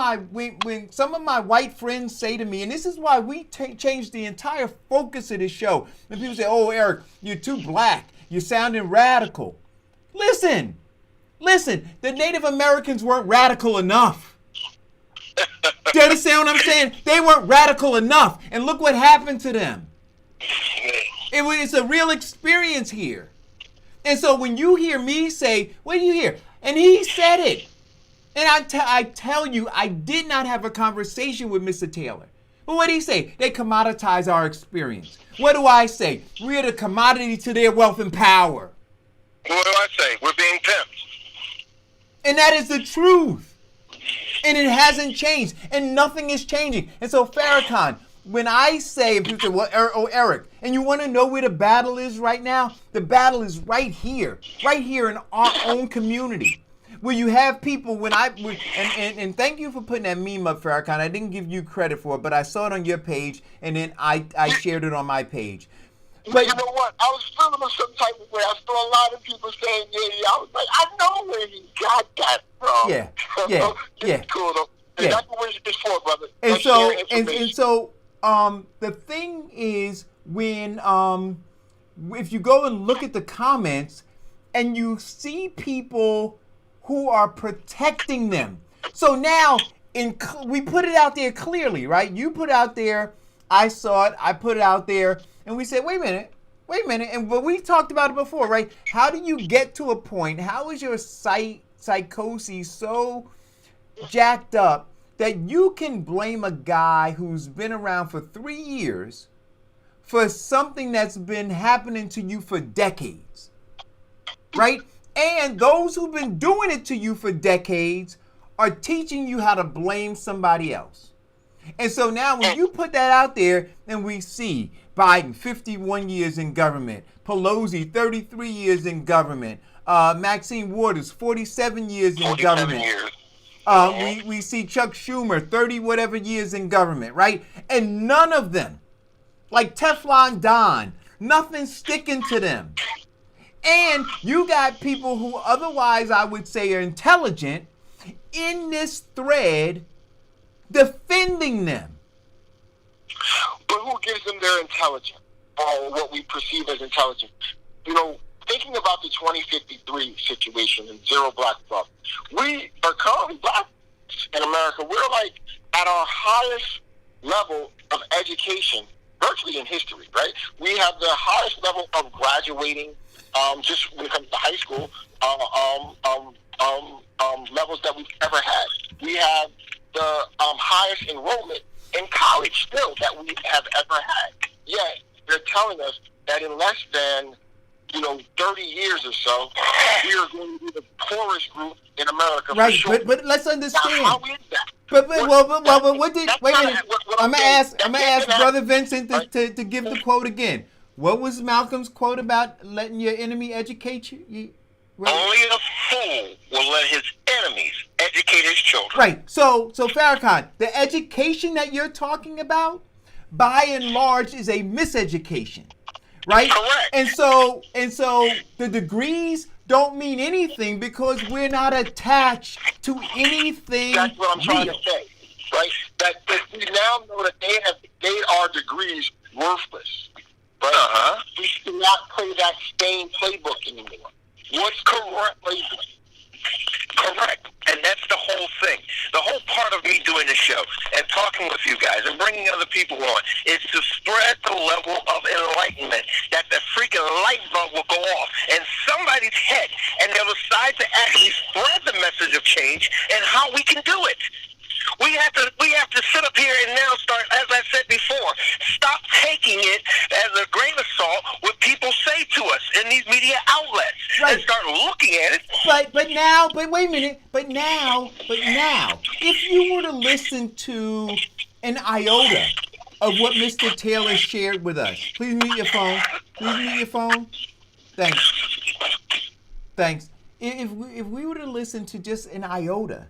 some of my white friends say to me, and this is why we changed the entire focus of this show, and people say, oh, Eric, you're too black. You're sounding radical. Listen, the Native Americans weren't radical enough. Do you understand what I'm saying? They weren't radical enough. And look what happened to them. It's a real experience here. And so when you hear me say, what do you hear? And he said it. And I tell you, I did not have a conversation with Mr. Taylor. But what did he say? They commoditize our experience. What do I say? We're the commodity to their wealth and power. What do I say? We're being pimped. And that is the truth. And it hasn't changed. And nothing is changing. And so, Farrakhan, when I say, and people say, well, Eric, and you want to know where the battle is right now? The battle is right here in our own community. Where you have people, and thank you for putting that meme up, Farrakhan. I didn't give you credit for it, but I saw it on your page, and then I shared it on my page. But you know what? I was feeling some type of way. I saw a lot of people saying, yeah. I was like, I know where he got that from. Yeah. Cool, though. And that's what it's for, brother. And so, the thing is, when if you go and look at the comments, and you see people who are protecting them. So now, we put it out there clearly, right? You put it out there, I saw it, I put it out there, and we said, wait a minute, but we talked about it before, right? How do you get to a point, how is your psychosis so jacked up that you can blame a guy who's been around for 3 years for something that's been happening to you for decades, right? And those who've been doing it to you for decades are teaching you how to blame somebody else. And so now when you put that out there, and we see Biden, 51 years in government, Pelosi, 33 years in government, Maxine Waters, 47 years in government. We see Chuck Schumer, 30 whatever years in government, right? And none of them, like Teflon Don, nothing sticking to them. And you got people who otherwise I would say are intelligent in this thread defending them. But who gives them their intelligence, or what we perceive as intelligence? You know, thinking about the 2053 situation and zero black wealth, we are currently black in America. We're like at our highest level of education, virtually in history, right? We have the highest level of graduating, just when it comes to high school, levels that we've ever had. We have the highest enrollment in college still that we have ever had. Yet they're telling us that in less than 30 years or so, we are going to be the poorest group in America. Right, for sure. but let's understand. Now, how is that? But what did? That's Wait a not minute. what I'm gonna saying. ask. That I'm gonna can't ask Brother happen. Vincent Right. to give the quote again. What was Malcolm's quote about letting your enemy educate you? Only a fool will let his enemies educate his children. Right. So Farrakhan, the education that you're talking about, by and large, is a miseducation, right? Correct. And so the degrees don't mean anything because we're not attached to anything. That's what I'm trying to real. say, right? That we now know that they are degrees worthless, right? Uh-huh. We should not play that same playbook anymore. What's correct playbook? Correct. And that's the whole thing. The whole part of me doing the show and talking with you guys and bringing other people on is to spread the level of enlightenment, that the freaking light bulb will go off in somebody's head and they'll decide to actually spread the message of change and how we can do it. We have to sit up here and now start, as I said before, stop taking it as a grain of salt what people say to us in these media outlets, Right. and start looking at it. But wait a minute. But now, if you were to listen to an iota of what Mr. Taylor shared with us, please mute your phone. Thanks. If we were to listen to just an iota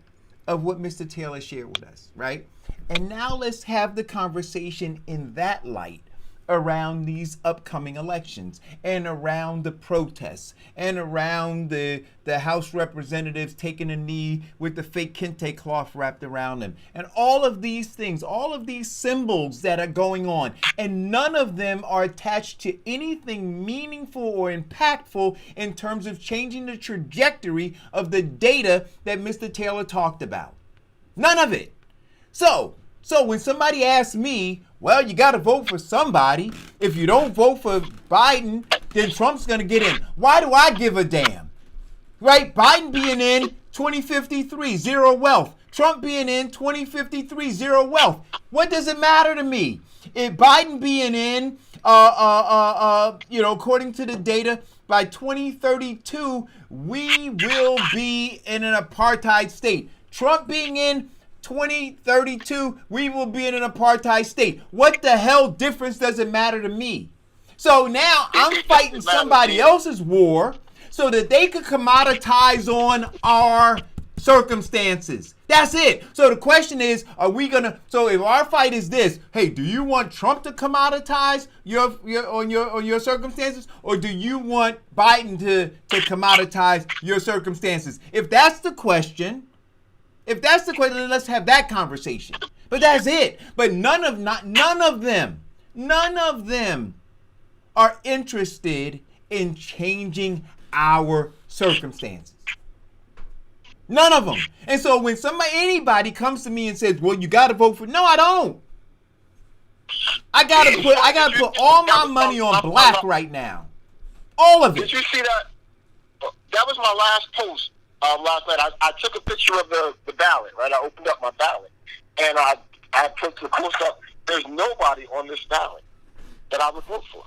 of what Mr. Taylor shared with us, right? And now let's have the conversation in that light around these upcoming elections and around the protests and around the House representatives taking a knee with the fake kente cloth wrapped around them and all of these things, all of these symbols that are going on, and none of them are attached to anything meaningful or impactful in terms of changing the trajectory of the data that Mr. Taylor talked about. None of it. So when somebody asks me, well, you got to vote for somebody. If you don't vote for Biden, then Trump's going to get in. Why do I give a damn? Right? Biden being in 2053, zero wealth. Trump being in 2053, zero wealth. What does it matter to me? If Biden being in, according to the data, by 2032, we will be in an apartheid state. Trump being in 2032, we will be in an apartheid state. What the hell difference does it matter to me? So now I'm fighting somebody else's war so that they could commoditize on our circumstances. That's it. So the question is, so if our fight is this, hey, do you want Trump to commoditize your circumstances, or do you want Biden to commoditize your circumstances? If that's the question, then let's have that conversation. But that's it. But none of them are interested in changing our circumstances. None of them. And so when anybody comes to me and says, "Well, you got to vote for," no, I don't. I gotta put all my money on black right now. All of it. Did you see that? That was my last post last night. I took a picture of the ballot, right? I opened up my ballot, and I put the post up. There's nobody on this ballot that I would vote for.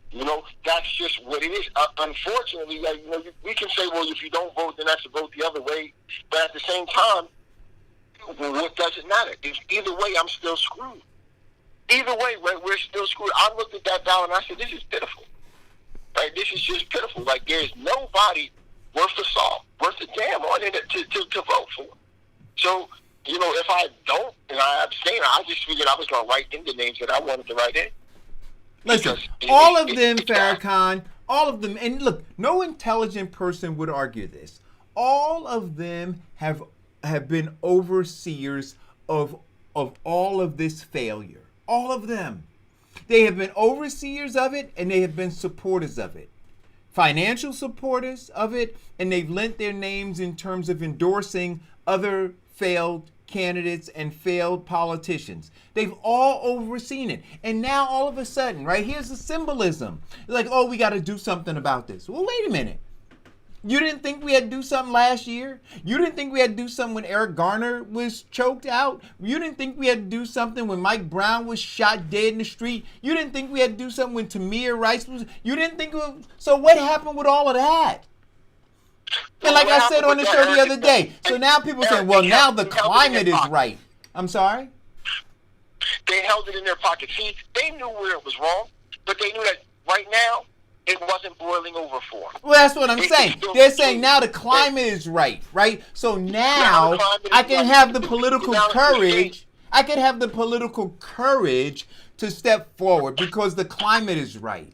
You know, that's just what it is. Unfortunately, we can say, well, if you don't vote, then I should vote the other way. But at the same time, what does it matter? Either way, I'm still screwed. Either way, we're still screwed. I looked at that ballot and I said, this is pitiful. Right? This is just pitiful. Like, there's nobody worth the salt, worth the damn on it to vote for. So, if I don't and I abstain, I just figured I was going to write in the names that I wanted to write in. Listen, all of them, Farrakhan, all of them, and look, no intelligent person would argue this. All of them have been overseers of all of this failure. All of them. They have been overseers of it, and they have been supporters of it. Financial supporters of it, and they've lent their names in terms of endorsing other failed candidates and failed politicians. They've all overseen it. And now all of a sudden, right, here's the symbolism. Like, oh, we got to do something about this. Well, wait a minute. You didn't think we had to do something last year? You didn't think we had to do something when Eric Garner was choked out? You didn't think we had to do something when Mike Brown was shot dead in the street? You didn't think we had to do something when Tamir Rice was? You didn't think so what happened with all of that? And like I said on the show the other day, so now people saying, well, now the climate is right. I'm sorry? They held it in their pocket. See, they knew where it was wrong, but they knew that right now it wasn't boiling over for them. Well, that's what I'm saying. They're saying now the climate is right? So now I can have the political courage. I can have the political courage to step forward because the climate is right.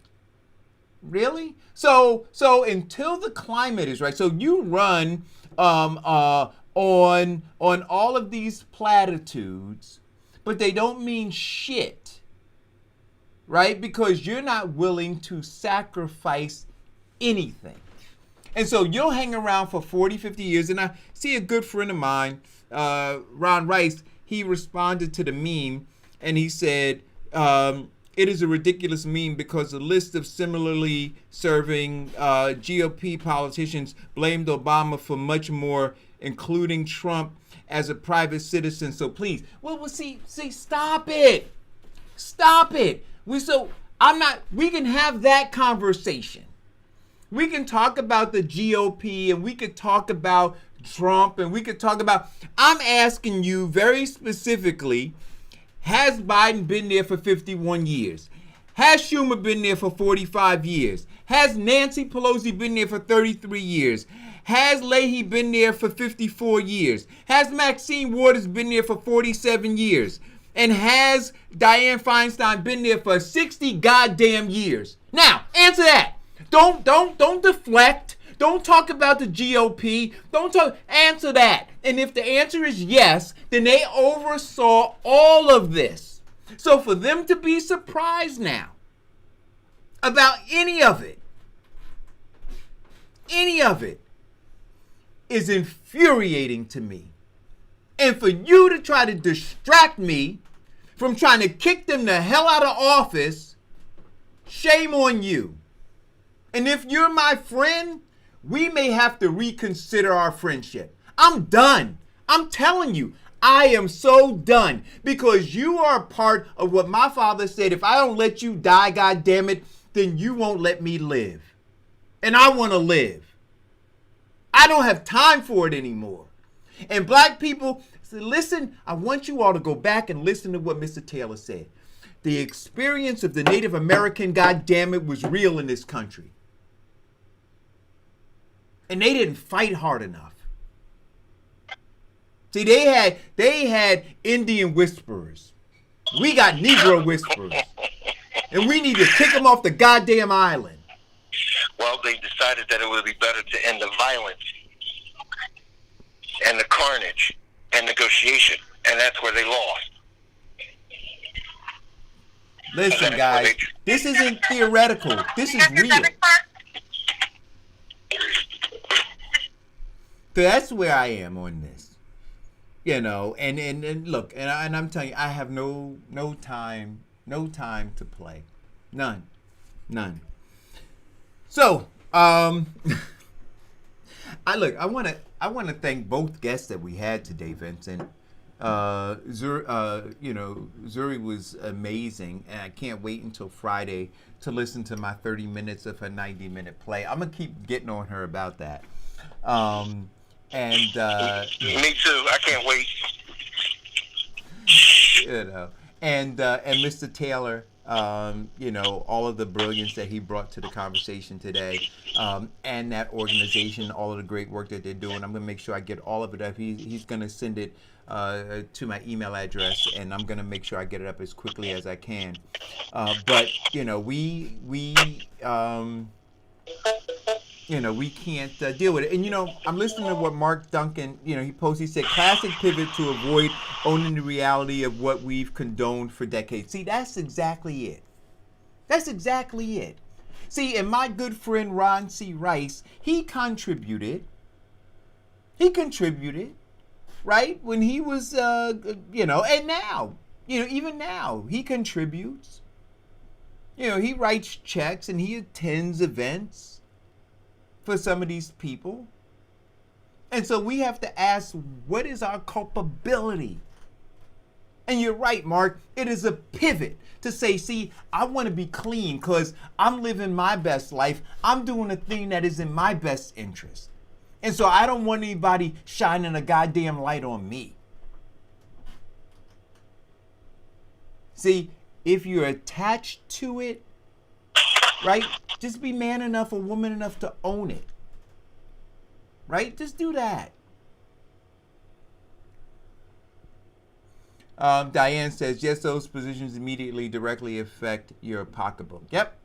Really? So until the climate is right, so you run on all of these platitudes, but they don't mean shit, right? Because you're not willing to sacrifice anything. And so you'll hang around for 40, 50 years. And I see a good friend of mine, Ron Rice, he responded to the meme and he said, it is a ridiculous meme because the list of similarly serving GOP politicians blamed Obama for much more, including Trump as a private citizen. So please, well, see, stop it. Stop it. We can have that conversation. We can talk about the GOP and we could talk about Trump and we could talk about, I'm asking you very specifically, has Biden been there for 51 years? Has Schumer been there for 45 years? Has Nancy Pelosi been there for 33 years? Has Leahy been there for 54 years? Has Maxine Waters been there for 47 years? And has Dianne Feinstein been there for 60 goddamn years? Now, answer that. Don't deflect. Don't talk about the GOP. Answer that. And if the answer is yes, then they oversaw all of this. So for them to be surprised now about any of it is infuriating to me. And for you to try to distract me from trying to kick them the hell out of office, shame on you. And if you're my friend, we may have to reconsider our friendship. I'm done. I'm telling you, I am so done because you are a part of what my father said. If I don't let you die, God damn it, then you won't let me live. And I want to live. I don't have time for it anymore. And black people, listen, I want you all to go back and listen to what Mr. Taylor said. The experience of the Native American, God damn it, was real in this country. And they didn't fight hard enough. See, they had Indian whisperers. We got Negro whisperers. And we need to kick them off the goddamn island. Well, they decided that it would be better to end the violence and the carnage and negotiation. And that's where they lost. Listen, guys, this isn't theoretical. This is real. So that's where I am on this, and look, and I'm telling you, I have no time to play, none. So, I want to thank both guests that we had today, Vincent. Zuri was amazing, and I can't wait until Friday to listen to my 30 minutes of her 90-minute play. I'm gonna keep getting on her about that. Me too. I can't wait. And Mr. Taylor, all of the brilliance that he brought to the conversation today, and that organization, all of the great work that they're doing. I'm gonna make sure I get all of it up. He's gonna send it to my email address, and I'm gonna make sure I get it up as quickly as I can. But we can't deal with it. And, I'm listening to what Mark Duncan, he posted. He said, classic pivot to avoid owning the reality of what we've condoned for decades. See, that's exactly it. See, and my good friend Ron C. Rice, he contributed, right? When he was, and now, even now, he contributes. He writes checks and he attends events for some of these people. And so we have to ask, what is our culpability? And you're right, Mark, it is a pivot to say, see, I want to be clean because I'm living my best life. I'm doing a thing that is in my best interest. And so I don't want anybody shining a goddamn light on me. See, if you're attached to it, right, just be man enough or woman enough to own it. Right? Just do that. Diane says, yes, those positions immediately directly affect your pocketbook. Yep.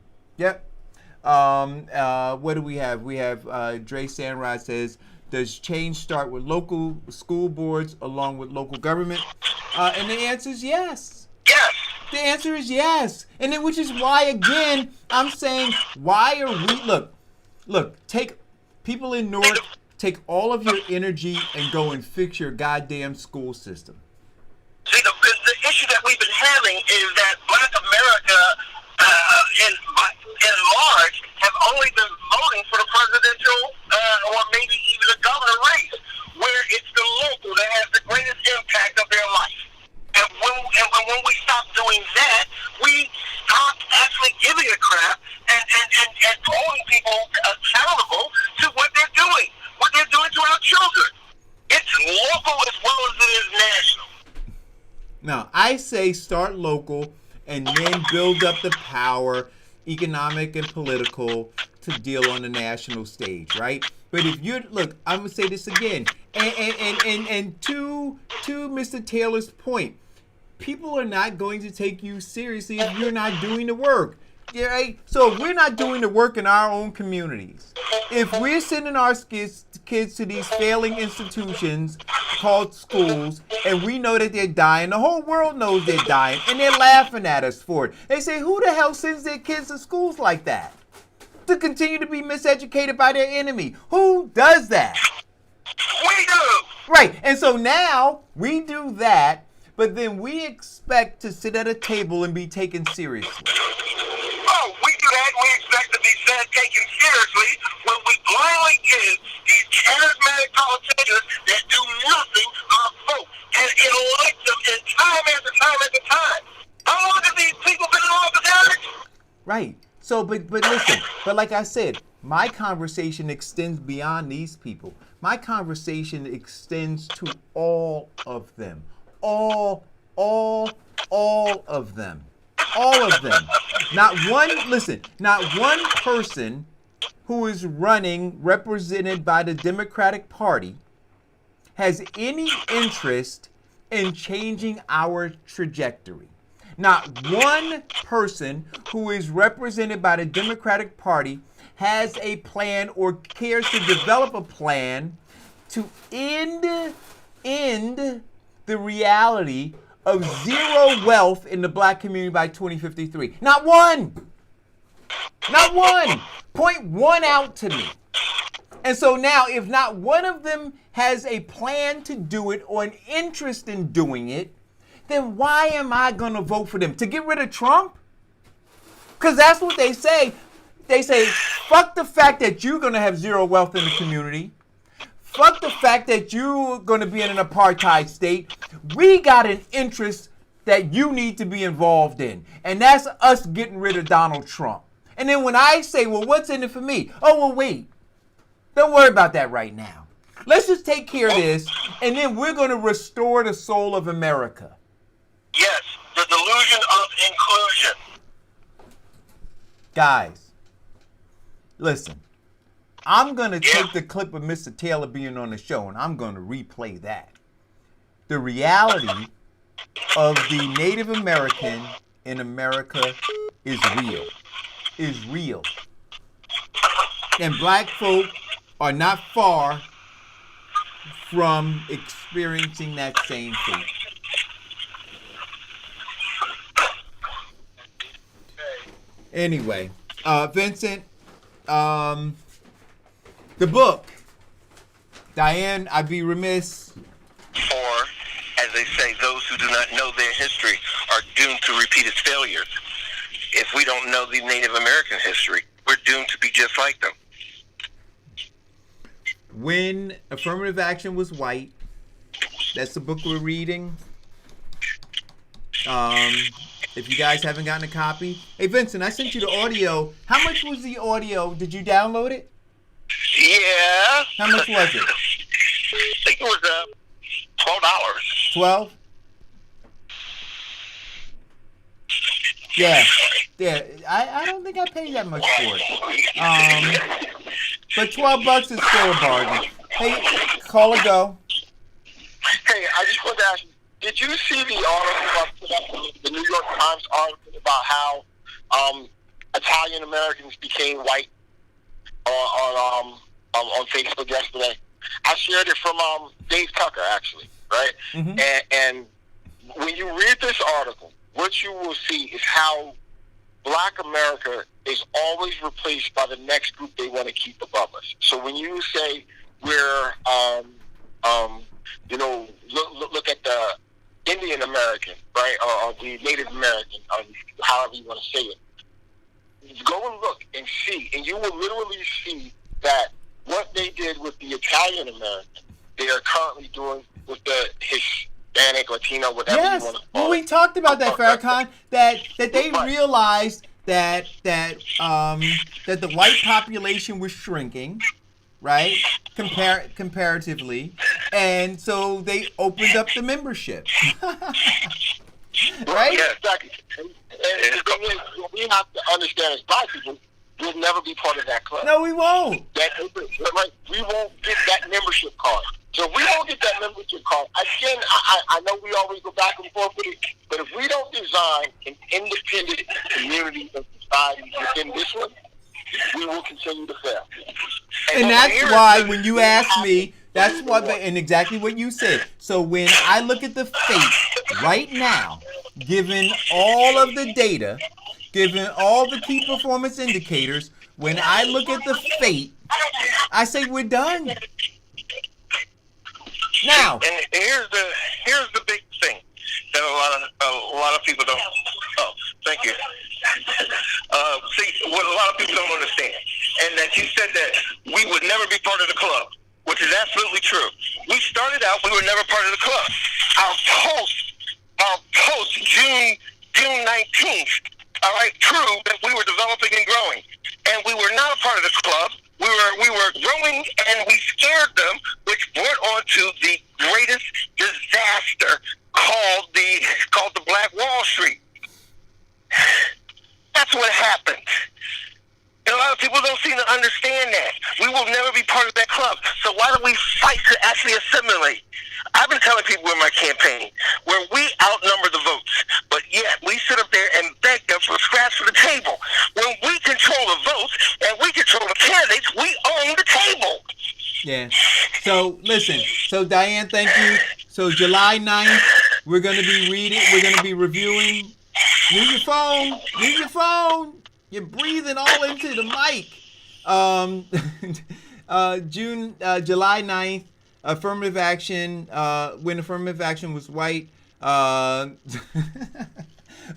What do we have? We have Dre Sandrod says, does change start with local school boards along with local government? And the answer is yes. Yes. The answer is yes. And then, which is why, again, I'm saying, why are we, look, take people in Newark, take all of your energy and go and fix your goddamn school system. See, the issue that we've been having is that Black America, in large, have only been voting for the presidential or maybe even the governor race, where it's the local that has the greatest impact of their life. And when we stop doing that, we stop actually giving a crap and holding people accountable to what they're doing to our children. It's local as well as it is national. Now, I say start local and then build up the power, economic and political, to deal on the national stage, right? But if you're, look, I'm going to say this again, and to Mr. Taylor's point, people are not going to take you seriously if you're not doing the work. Yeah, right? So if we're not doing the work in our own communities, if we're sending our kids to these failing institutions called schools, and we know that they're dying, the whole world knows they're dying, and they're laughing at us for it. They say, who the hell sends their kids to schools like that? To continue to be miseducated by their enemy. Who does that? We do. Right, and so now we do that, but then we expect to sit at a table and be taken seriously. Oh, we do that. We expect to be taken seriously when we blindly give these charismatic politicians that do nothing our vote and elect them in time after time after time. How long have these people been in office, Alex? Right. So, but listen, but like I said, my conversation extends beyond these people. My conversation extends to all of them. All of them. All of them. Not one person who is running represented by the Democratic Party has any interest in changing our trajectory. Not one person who is represented by the Democratic Party has a plan or cares to develop a plan to end the reality of zero wealth in the black community by 2053. Not one. Not one. Point one out to me. And so now, if not one of them has a plan to do it or an interest in doing it, then why am I going to vote for them? To get rid of Trump? Because that's what they say. They say, fuck the fact that you're going to have zero wealth in the community. Fuck the fact that you're going to be in an apartheid state. We got an interest that you need to be involved in. And that's us getting rid of Donald Trump. And then when I say, well, what's in it for me? Oh, well, wait. Don't worry about that right now. Let's just take care of this, and then we're going to restore the soul of America. Yes, the delusion of inclusion. Guys, listen. I'm going to take the clip of Mr. Taylor being on the show, and I'm going to replay that. The reality of the Native American in America is real. Is real. And black folk are not far from experiencing that same fate. Anyway, Vincent, the book. Diane, I'd be remiss. Or, as they say, those who do not know their history are doomed to repeat its failures. If we don't know the Native American history, we're doomed to be just like them. When Affirmative Action Was White, that's the book we're reading. If you guys haven't gotten a copy. Hey, Vincent, I sent you the audio. How much was the audio? Did you download it? Yeah. How much was it? I think it was $12. 12? Yeah. Yeah. I don't think I paid that much for it. But $12 is still a bargain. Hey, call or go. Hey, I just wanted to ask you, did you see the article, the New York Times article about how Italian Americans became white on Facebook yesterday? I shared it from Dave Tucker, actually, right? Mm-hmm. And when you read this article, what you will see is how Black America is always replaced by the next group they want to keep above us. So when you say we're, look at the Indian American, right, or the Native American, however you want to say it, go and look and see, and you will literally see that what they did with the Italian American, they are currently doing with the Hispanic, Latino, whatever you want to call it. Well, we talked about that, Farrakhan, that they realized that the white population was shrinking, right, comparatively, and so they opened up the membership. Right? Yeah, exactly. And the thing is, what we have to understand as Black people, we'll never be part of that club. No, we won't. Right? We won't get that membership card. So if we don't get that membership card, again, I know we always go back and forth with it, but if we don't design an independent community and society within this one, we will continue to fail. And that's why when you ask me, that's what, and exactly what you said. So when I look at the fate right now, given all of the data, given all the key performance indicators, when I look at the fate, I say we're done. Now, and here's the big thing that a lot of people don't. Oh, thank you. See, what a lot of people don't understand, and that you said that we would never be part of the club, which is absolutely true. We started out, we were never part of the club. Our post June 19th, all right, proved that we were developing and growing, and we were not a part of the club. We were growing, and we scared them, which brought on to the greatest disaster called the Black Wall Street. That's what happened. And a lot of people don't seem to understand that. We will never be part of that club. So why don't we fight to actually assimilate? I've been telling people in my campaign where we outnumber the votes, but yet we sit up there and beg them for scraps for the table. When we control the votes and we control the candidates, we own the table. yeah. So listen. So Diane, thank you. So July 9th, we're going to be reading. We're going to be reviewing. Use your phone. Use your phone. You're breathing all into the mic. July 9th, affirmative action. When affirmative action was white,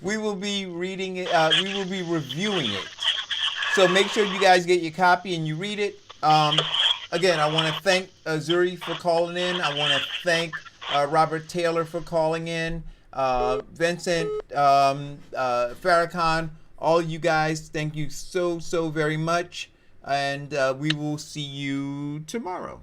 we will be reading it. We will be reviewing it. So make sure you guys get your copy and you read it. Again, I want to thank Zuri for calling in. I want to thank Robert Taylor for calling in. Vincent, Farrakhan, all you guys, thank you so very much. And we will see you tomorrow.